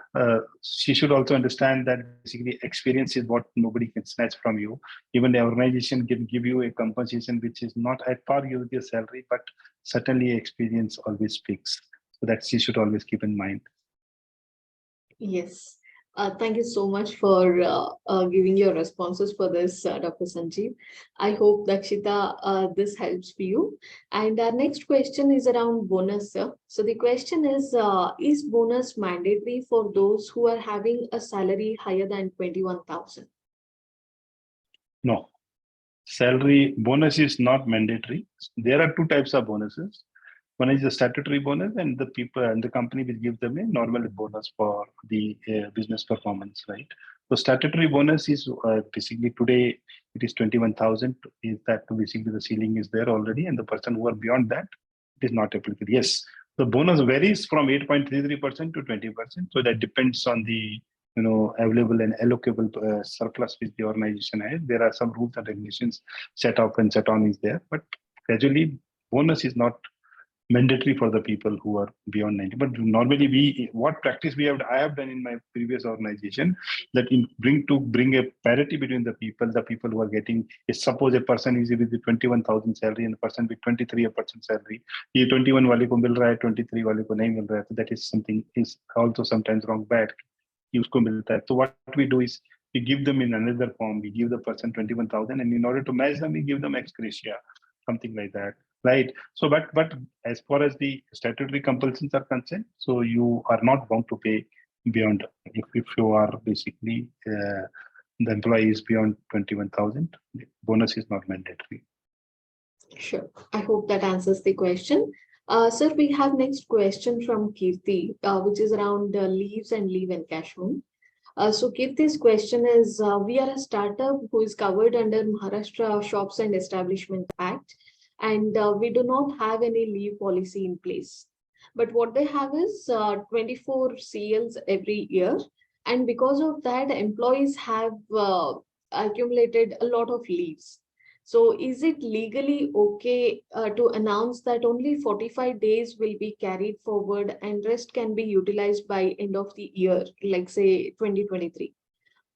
she should also understand that basically experience is what nobody can snatch from you. Even the organization can give you a compensation which is not at par with your salary, but certainly experience always speaks. So that she should always keep in mind. Yes. Thank you so much for giving your responses for this, Dr. Sanjeev. I hope, Dakshita, this helps for you. And our next question is around bonus, sir. So the question is bonus mandatory for those who are having a salary higher than 21,000? No. Salary bonus is not mandatory. There are two types of bonuses. One is the statutory bonus, and the people and the company will give them a normal bonus for the business performance, right? So statutory bonus is basically today it is 21,000. Is that basically the ceiling is there already, and the person who are beyond that, it is not applicable. Yes, the bonus varies from 8.33% to 20%. So that depends on the available and allocable surplus which the organization has. There are some rules and regulations set up and set on is there, but gradually bonus is not mandatory for the people who are beyond 90. But normally what practice I have done in my previous organization, that bring a parity between the people who are getting, suppose a person is with the 21,000 salary and a person with 23 a person salary, ये 21 वाले को मिल रहा है, 23 वाले को नहीं मिल रहा है, so that is something is also sometimes wrong, bad. उसको मिलता है. So what we do is we give them in another form. We give the person 21,000, and in order to match them, we give them ex gratia, something like that. Right. So, but as far as the statutory compulsions are concerned, so you are not bound to pay beyond if you are basically the employee is beyond 21,000. Bonus is not mandatory. Sure. I hope that answers the question. Sir, we have next question from Kirti, which is around leaves and leave encashment. So Kirti's question is, we are a startup who is covered under Maharashtra Shops and Establishment Act, and we do not have any leave policy in place. But what they have is 24 CLs every year. And because of that, employees have accumulated a lot of leaves. So is it legally okay to announce that only 45 days will be carried forward and rest can be utilized by end of the year, like say 2023?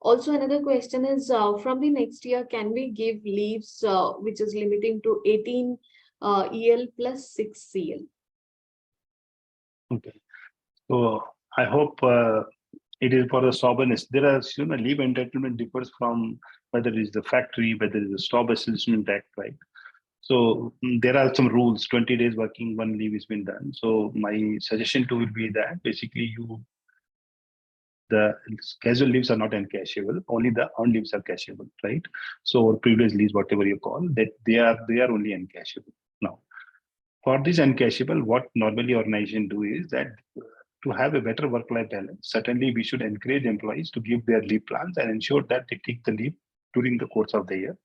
Also, another question is from the next year, can we give leaves which is limiting to 18 EL plus 6 CL? Okay. So I hope it is for the stubbornness. There are, leave entitlement differs from whether it is the factory, whether it is the Stop Establishment Act, right? So there are some rules. 20 days working, one leave has been done. So my suggestion to will be that basically the casual leaves are not encashable. Only the earned leaves are cashable, right? So or privilege leaves, whatever you call that, they are only encashable. Now, for this encashable, what normally organization do is that to have a better work-life balance, certainly we should encourage employees to give their leave plans and ensure that they take the leave during the course of the year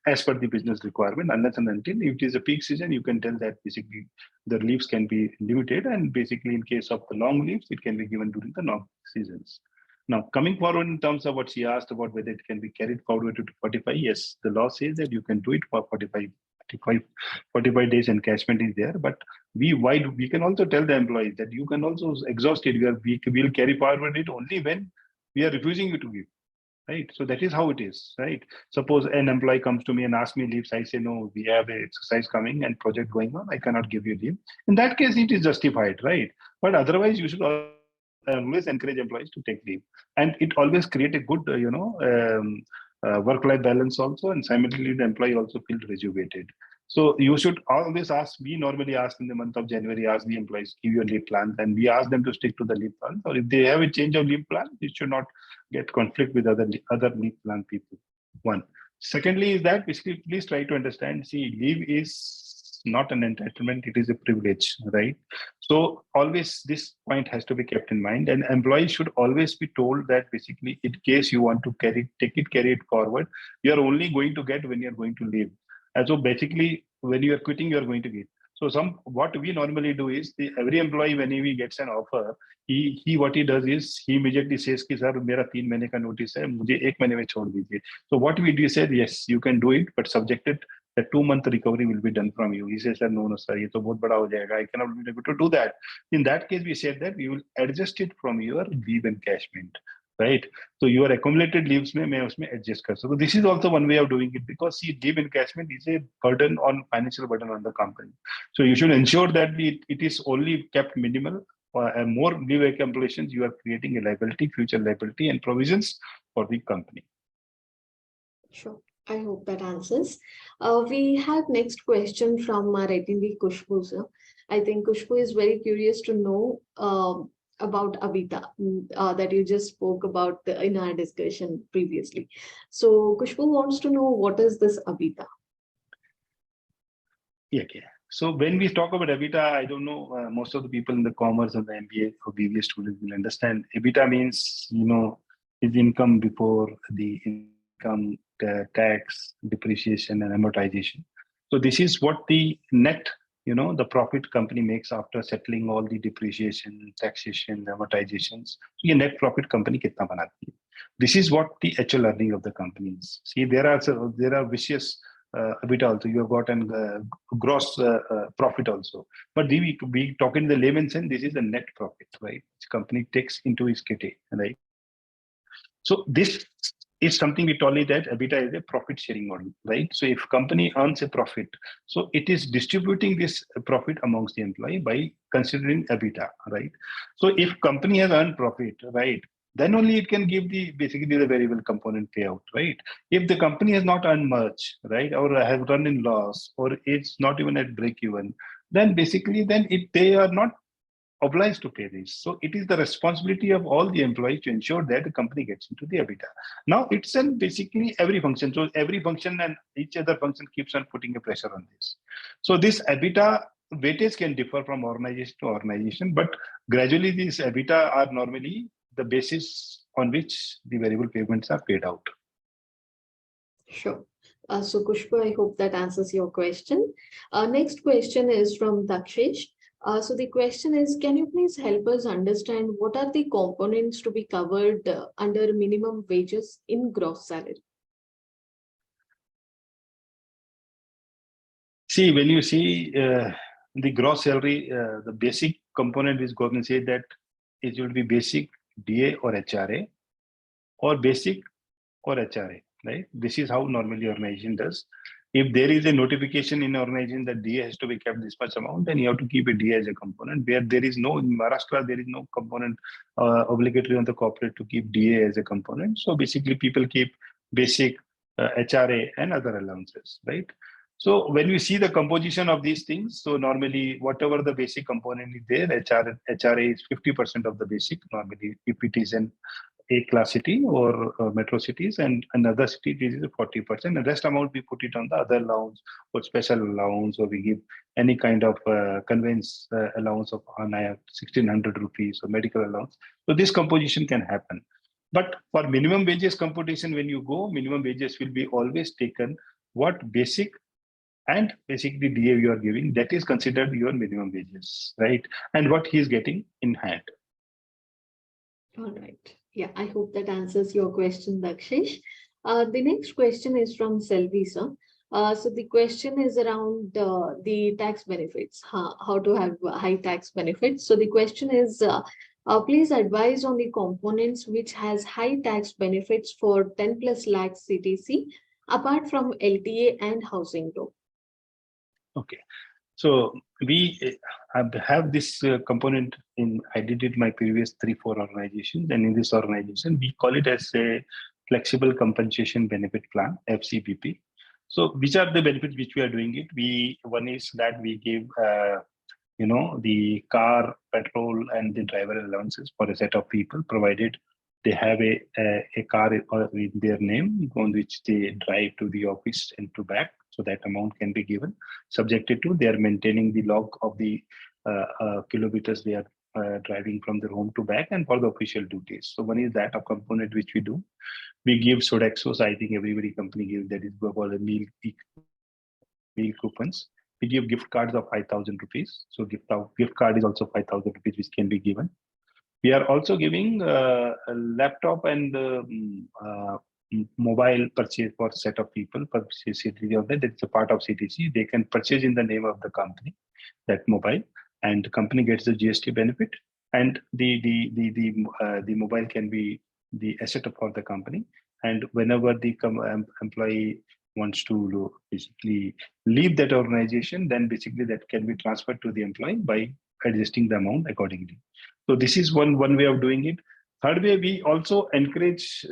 as per the business requirement, unless and until if it is a peak season, you can tell that basically the leaves can be limited, and basically in case of the long leaves, it can be given during the long seasons. Now, coming forward in terms of what she asked about whether it can be carried forward to 45, yes, the law says that you can do it for 45 days encashment is there, but we can also tell the employees that you can also exhaust it. We will carry forward it only when we are refusing you to give. Right. So that is how it is, right? Suppose an employee comes to me and asks me leaves. I say, no, we have an exercise coming and project going on. I cannot give you leave. In that case, it is justified, right? But otherwise, you should always encourage employees to take leave. And it always create a good, work-life balance also. And simultaneously, the employee also feels rejuvenated. So you should always ask, we normally ask in the month of January, ask the employees, give your leave plans, and we ask them to stick to the leave plans. Or if they have a change of leave plan, it should not get conflict with other leave plan people. One. Secondly, is that basically please try to understand, see, leave is not an entitlement, it is a privilege, right? So always this point has to be kept in mind, and employees should always be told that basically in case you want to carry it forward, you are only going to get when you are going to leave. And so basically, when you are quitting, you are going to get. So what we normally do is every employee, when he gets an offer, what he does is he immediately says कि sir मेरा 3 महीने का notice है, मुझे 1 महीने में छोड़ दीजिए. So what we do said, yes, you can do it, but subjected the 2-month recovery will be done from you. He says, sir, no, sir, ये तो बहुत बड़ा हो जाएगा. I cannot be able to do that. In that case, we said that we will adjust it from your leave encashment. Right, so your accumulated leaves may उसमें adjust कर सकूं. This is also one way of doing it, because see, leave encashment is a financial burden on the company. So you should ensure that it is only kept minimal. And more leave accumulations, you are creating a liability, future liability, and provisions for the company. Sure. I hope that answers. We have next question from our attendee Kushbu, sir. I think Kushbu is very curious to know about Ebitda that you just spoke about in our discussion previously. So Kushbu wants to know, what is this Ebitda? Yeah, okay. So when we talk about Ebitda, I don't know, most of the people in the commerce and the MBA or BBA students will understand. Ebitda means, is income before the income, tax, depreciation, and amortization. So this is what the net, the profit company makes after settling all the depreciation, taxation, amortizations. So your net profit company kitna banati hai. This is what the actual earning of the company is. See, there are vicious EBITDA also. You have got an gross profit also. But we talk in the layman's sense, this is the net profit, right? Which company takes into its kitty, right? So this is something we call it that EBITDA is a profit sharing model, right? So if company earns a profit, so it is distributing this profit amongst the employee by considering EBITDA, right? So if company has earned profit, right, then only it can give the basically the variable component payout, right? If the company has not earned much, right, or has run in loss, or it's not even at break even, then basically they are not obliged to pay this. So it is the responsibility of all the employees to ensure that the company gets into the EBITDA. Now it's in basically every function. So every function and each other function keeps on putting a pressure on this. So this EBITDA weightage can differ from organization to organization, but gradually these EBITDA are normally the basis on which the variable payments are paid out. Sure. So Kushbu, I hope that answers your question. Next question is from Dakshish. So the question is, can you please help us understand what are the components to be covered under minimum wages in gross salary? See, when you see the gross salary, the basic component is going to say that it will be basic, DA or HRA, or basic or HRA, right? This is how normally organization does. If there is a notification in organization that DA has to be kept this much amount, then you have to keep a DA as a component. Where there is no, in Maharashtra, there is no component obligatory on the corporate to keep DA as a component. So basically people keep basic, HRA and other allowances, right? So when we see the composition of these things, so normally whatever the basic component is there, HRA is 50% of the basic normally if it is an A-class city or metro cities, and another city this is 40%. The rest amount we put it on the other allowance or special allowance, or we give any kind of conveyance allowance of 1,600 rupees or medical allowance. So this composition can happen. But for minimum wages computation, when you go, minimum wages will be always taken what basic and basically DA you are giving, that is considered your minimum wages, right? And what he is getting in hand. All right. Yeah, I hope that answers your question, Dakshish. The next question is from Selvisa. So the question is around the tax benefits, how to have high tax benefits. So the question is, please advise on the components which has high tax benefits for 10 plus lakhs CTC, apart from LTA and housing loan. Okay. So we have this component in, I did it my previous 3-4 organizations, and in this organization, we call it as a flexible compensation benefit plan, FCBP. So which are the benefits which we are doing it? One is that we give, the car, petrol and the driver allowances for a set of people, provided they have a car with their name on which they drive to the office and to back. So that amount can be given, subjected to they are maintaining the log of the kilometers they are driving from their home to back and for the official duties. So one is that a component which we do. We give Sodexos, I think everybody company gives, that is called a meal coupons. We give gift cards of 5,000 rupees. So gift card is also 5,000 rupees, which can be given. We are also giving a laptop and mobile purchase for set of people. Purchase CTC, that it's a part of CTC. They can purchase in the name of the company, that mobile, and the company gets the GST benefit. And the mobile can be the asset for the company. And whenever the employee wants to basically leave that organization, then basically that can be transferred to the employee by adjusting the amount accordingly. So this is one way of doing it. Third way, we also encourage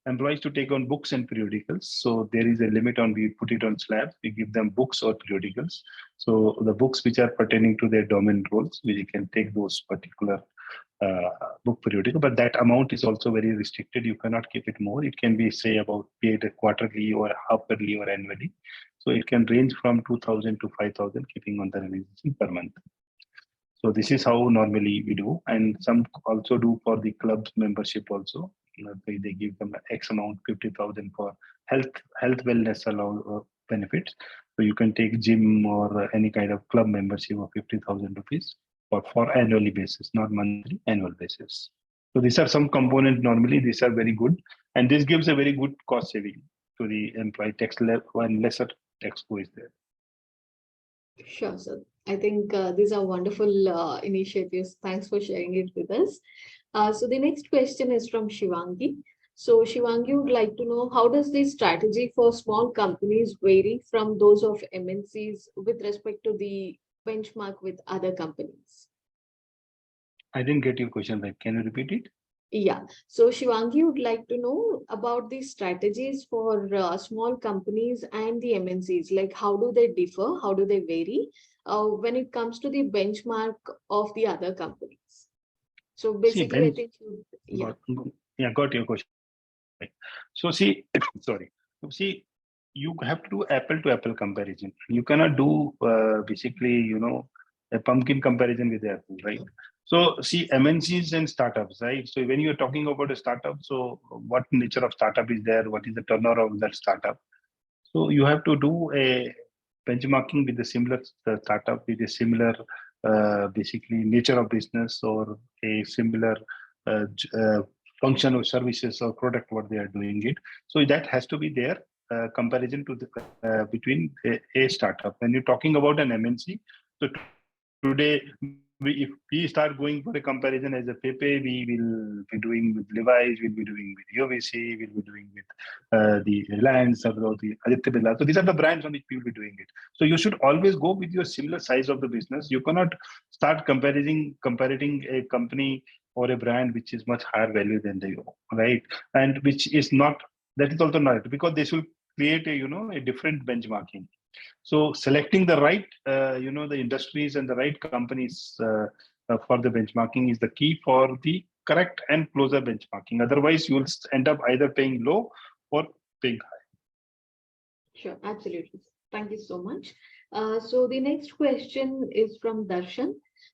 employees to take on books and periodicals. So there is a limit on, we put it on slabs, we give them books or periodicals. So the books which are pertaining to their domain roles, we can take those particular book periodical, but that amount is also very restricted. You cannot keep it more. It can be, say, about paid quarterly or half-yearly or annually. So it can range from 2,000 to 5,000, keeping on the realization per month. So this is how normally we do, and some also do for the club membership also. They give them X amount, 50,000 for health wellness benefits. So you can take gym or any kind of club membership of 50,000 rupees for annually basis, not monthly, annual basis. So these are some components. Normally, these are very good, and this gives a very good cost saving to the employee. Tax level and lesser tax co is there. Sure, sir. I think these are wonderful initiatives. Thanks for sharing it with us. So the next question is from Shivangi. So Shivangi would like to know, how does the strategy for small companies vary from those of MNCs with respect to the benchmark with other companies? I didn't get your question right. Can you repeat it? Yeah, so Shivangi would like to know about the strategies for small companies and the MNCs, like how do they differ, how do they vary when it comes to the benchmark of the other companies? So See, basically, I think, yeah, got your question. Right. So see, sorry. So see, you have to do apple to apple comparison. You cannot do basically, a pumpkin comparison with the apple, right? So see, MNCs and startups, right? So when you're talking about a startup, so what nature of startup is there? What is the turnover of that startup? So you have to do a benchmarking with the similar startup with a similar basically nature of business or a similar function or services or product what they are doing it. So that has to be there comparison to the between a startup. When you're talking about an MNC, so today if we start going for a comparison as a Pepe, we will be doing with Levi's, we'll be doing with UVC, we'll be doing with the Reliance or the Aditya Birla. So these are the brands on which we will be doing it. So you should always go with your similar size of the business. You cannot start comparing a company or a brand which is much higher value than the right, and which is not. That is also not, because this will create a different benchmarking. So selecting the right, the industries and the right companies for the benchmarking is the key for the correct and closer benchmarking. Otherwise, you will end up either paying low or paying high. sure, absolutely. Thank you so much. So the next question is from Darshan.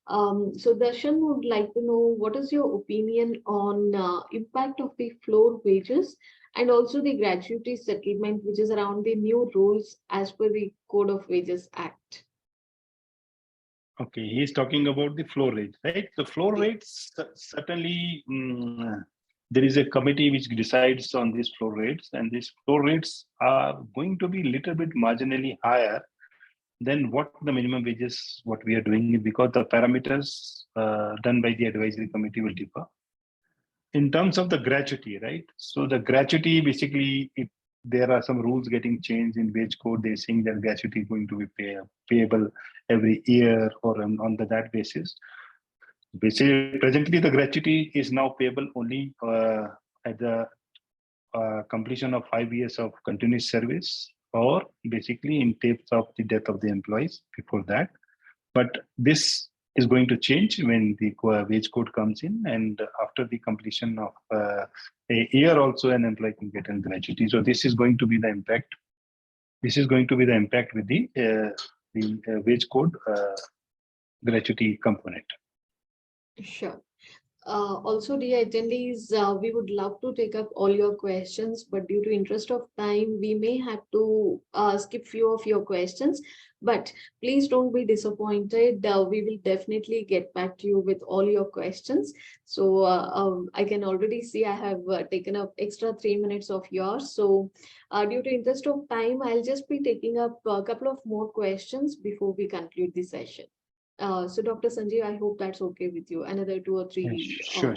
So Darshan would like to know, what is your opinion on impact of the floor wages and also the gratuity settlement, which is around the new rules as per the Code of Wages Act? Okay, he's talking about the floor rates, right? The floor Yeah. rates, certainly there is a committee which decides on these floor rates, and these floor rates are going to be a little bit marginally higher than what the minimum wages, what we are doing, because the parameters done by the advisory committee will differ. In terms of the gratuity, right? So the gratuity, basically, if there are some rules getting changed in wage code, they're saying that gratuity is going to be payable every year or on that basis. Basically, presently, the gratuity is now payable only at the completion of 5 years of continuous service, or basically in case of the death of the employees before that. But this is going to change when the wage code comes in, and after the completion of a year also an employee can get a gratuity. So this is going to be the impact. This is going to be the impact with the wage code gratuity component. Sure. Also, dear attendees, we would love to take up all your questions, but due to interest of time, we may have to skip few of your questions. But please don't be disappointed. We will definitely get back to you with all your questions. So I can already see I have taken up extra 3 minutes of yours. So due to interest of time, I'll just be taking up a couple of more questions before we conclude the session. So Dr. Sanjeev, I hope that's okay with you. Another 2 or 3. Sure.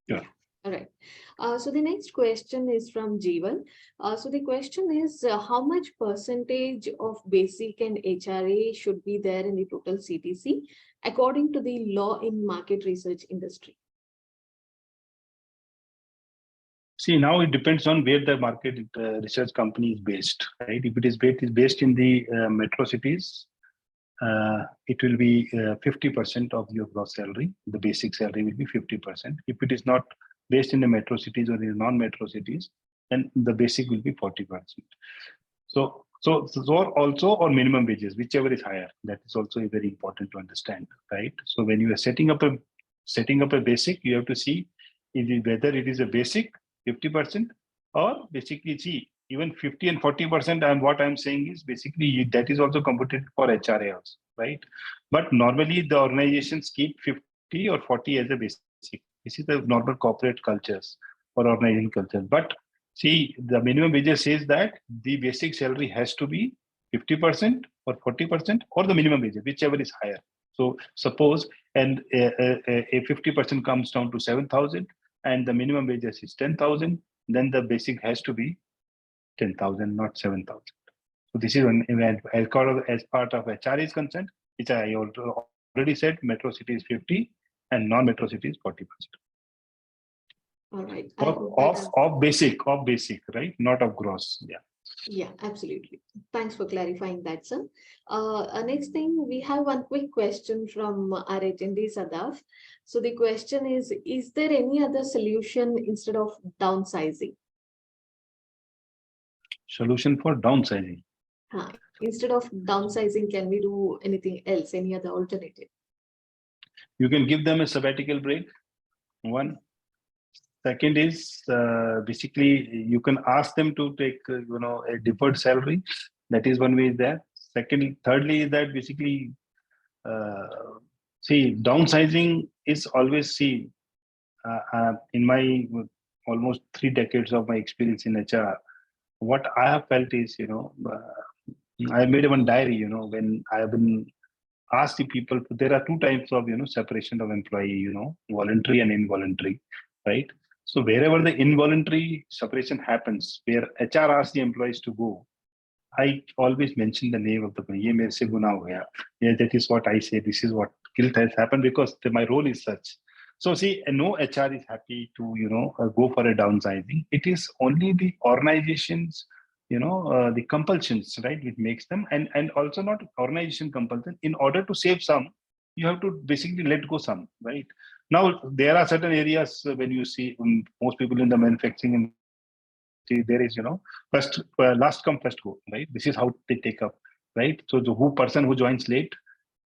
Yeah. All right. So the next question is from Jeevan. So the question is, how much percentage of basic and HRA should be there in the total CTC according to the law in market research industry? See, now it depends on where the market research company is based, right? If it is based in the metro cities, it will be 50% of your gross salary. The basic salary will be 50%. If it is not based in the metro cities or the non-metro cities, then the basic will be 40%. So also, or minimum wages, whichever is higher. That is also very important to understand, right? So when you are setting up a basic, you have to see whether it is a basic 50% or basically, see, even 50 and 40%, and what I'm saying is basically that is also computed for HRA also, right? But normally the organizations keep 50 or 40 as a basic. This is the normal corporate cultures or organization cultures. But see, the minimum wage says that the basic salary has to be 50% or 40% or the minimum wage, whichever is higher. So suppose and a 50% comes down to 7,000 and the minimum wage is 10,000, then the basic has to be 10,000, not 7,000. So this is an event as part of HR is concerned, which I already said, metro city is 50 and non-metro city is 40%. All right. Of basic, right? Not of gross. Yeah. Yeah, absolutely. Thanks for clarifying that, sir. Next thing, we have one quick question from our attendee, Sadaf. So the question is there any other solution instead of downsizing? Solution for downsizing. Instead of downsizing, can we do anything else, any other alternative? You can give them a sabbatical break, one. Second is basically you can ask them to take a deferred salary. That is one way there. Thirdly is that basically see, downsizing is always in my almost 3 decades of my experience in HR. What I have felt is I made one diary. When I have been asked the people, there are 2 types of separation of employee. Voluntary and involuntary, right? So wherever the involuntary separation happens, where HR asks the employees to go, I always mention the name of the person. Ye mere se guna ho gaya. Yeah, that is what I say. This is what guilt has happened because my role is such. So see, no HR is happy to go for a downsizing. It is only the organizations, the compulsions, right, which makes them, and also not organization compulsion. In order to save some, you have to basically let go some, right? Now, there are certain areas when you see most people in the manufacturing industry, there is, first, last come, first go, right? This is how they take up, right? So the person who joins late,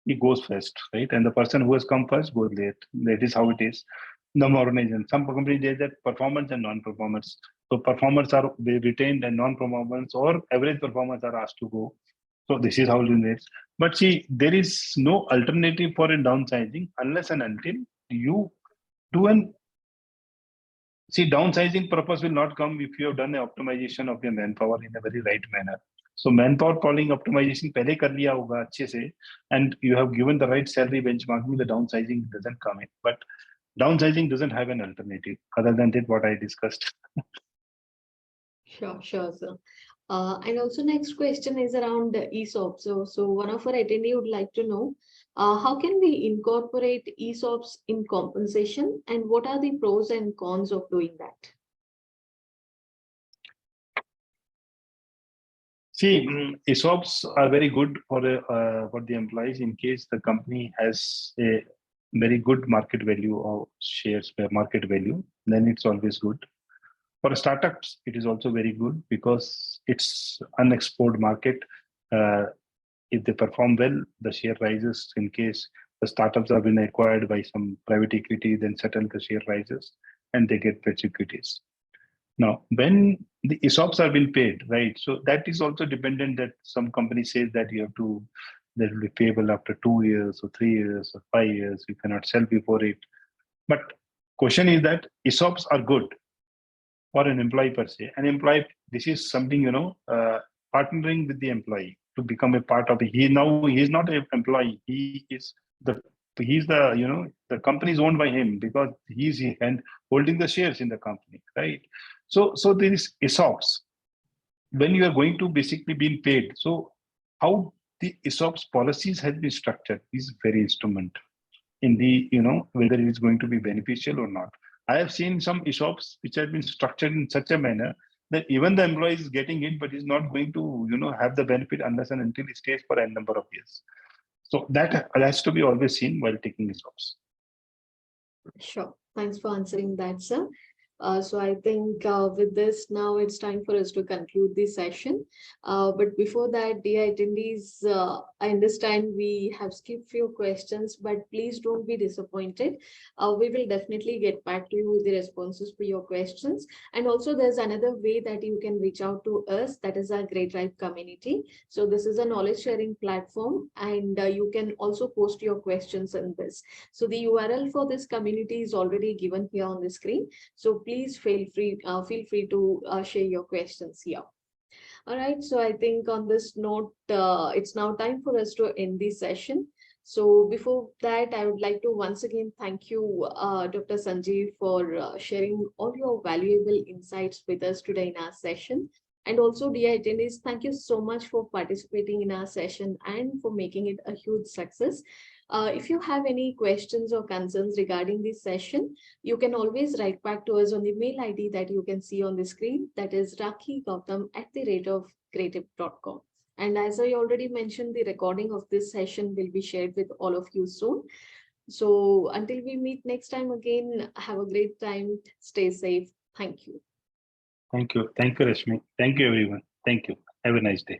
he goes first, right? And the person who has come first goes late. That is how it is. The organization, some companies, there's that performance and non-performance. So performers are retained and non-performance or average performers are asked to go. So this is how it is. But see, there is no alternative for a downsizing unless and until you do downsizing purpose will not come if you have done an optimization of your manpower in a very right manner. So manpower polling optimization pehle kar liya hoga अच्छे से, and you have given the right salary benchmarking, the downsizing doesn't come in. But downsizing doesn't have an alternative other than that what I discussed. Sure, sir. And also next question is around the ESOP. So one of our attendee would like to know, how can we incorporate ESOPs in compensation and what are the pros and cons of doing that? See, ESOPs are very good for the employees in case the company has a very good market value or shares per market value, then it's always good. For startups, it is also very good because it's unexplored market. If they perform well, the share rises. In case the startups have been acquired by some private equity, then certainly the share rises and they get fresh equities. Now, when the ESOPs are being paid, right? So that is also dependent that some company says that that will be payable after 2 years or 3 years or 5 years. You cannot sell before it. But question is that ESOPs are good for an employee per se. An employee, this is something, partnering with the employee to become a part of it. He is not an employee. He's the company is owned by him because he's holding the shares in the company, right? So there is ESOPs. When you are going to basically being paid, so how the ESOPs policies has been structured is very instrumental in the, whether it is going to be beneficial or not. I have seen some ESOPs which have been structured in such a manner that even the employee is getting it, but is not going to, have the benefit unless and until it stays for a number of years. So that has to be always seen while taking ESOPs. Sure. Thanks for answering that, sir. So I think with this now it's time for us to conclude the session. But before that, dear attendees, I understand we have skipped few questions, but please don't be disappointed. We will definitely get back to you with the responses for your questions. And also there's another way that you can reach out to us, that is our Great Tribe community. So this is a knowledge sharing platform, and you can also post your questions in this. So the URL for this community is already given here on the screen. So please feel free to share your questions here. All right. So I think on this note, it's now time for us to end the session. So before that, I would like to once again thank you, Dr. Sanjeev, for sharing all your valuable insights with us today in our session. And also, dear attendees, thank you so much for participating in our session and for making it a huge success. If you have any questions or concerns regarding this session, you can always write back to us on the mail ID that you can see on the screen. That is rakhi@creative.com. And as I already mentioned, the recording of this session will be shared with all of you soon. So until we meet next time again, have a great time. Stay safe. Thank you. Thank you. Thank you, Rashmi. Thank you, everyone. Thank you. Have a nice day.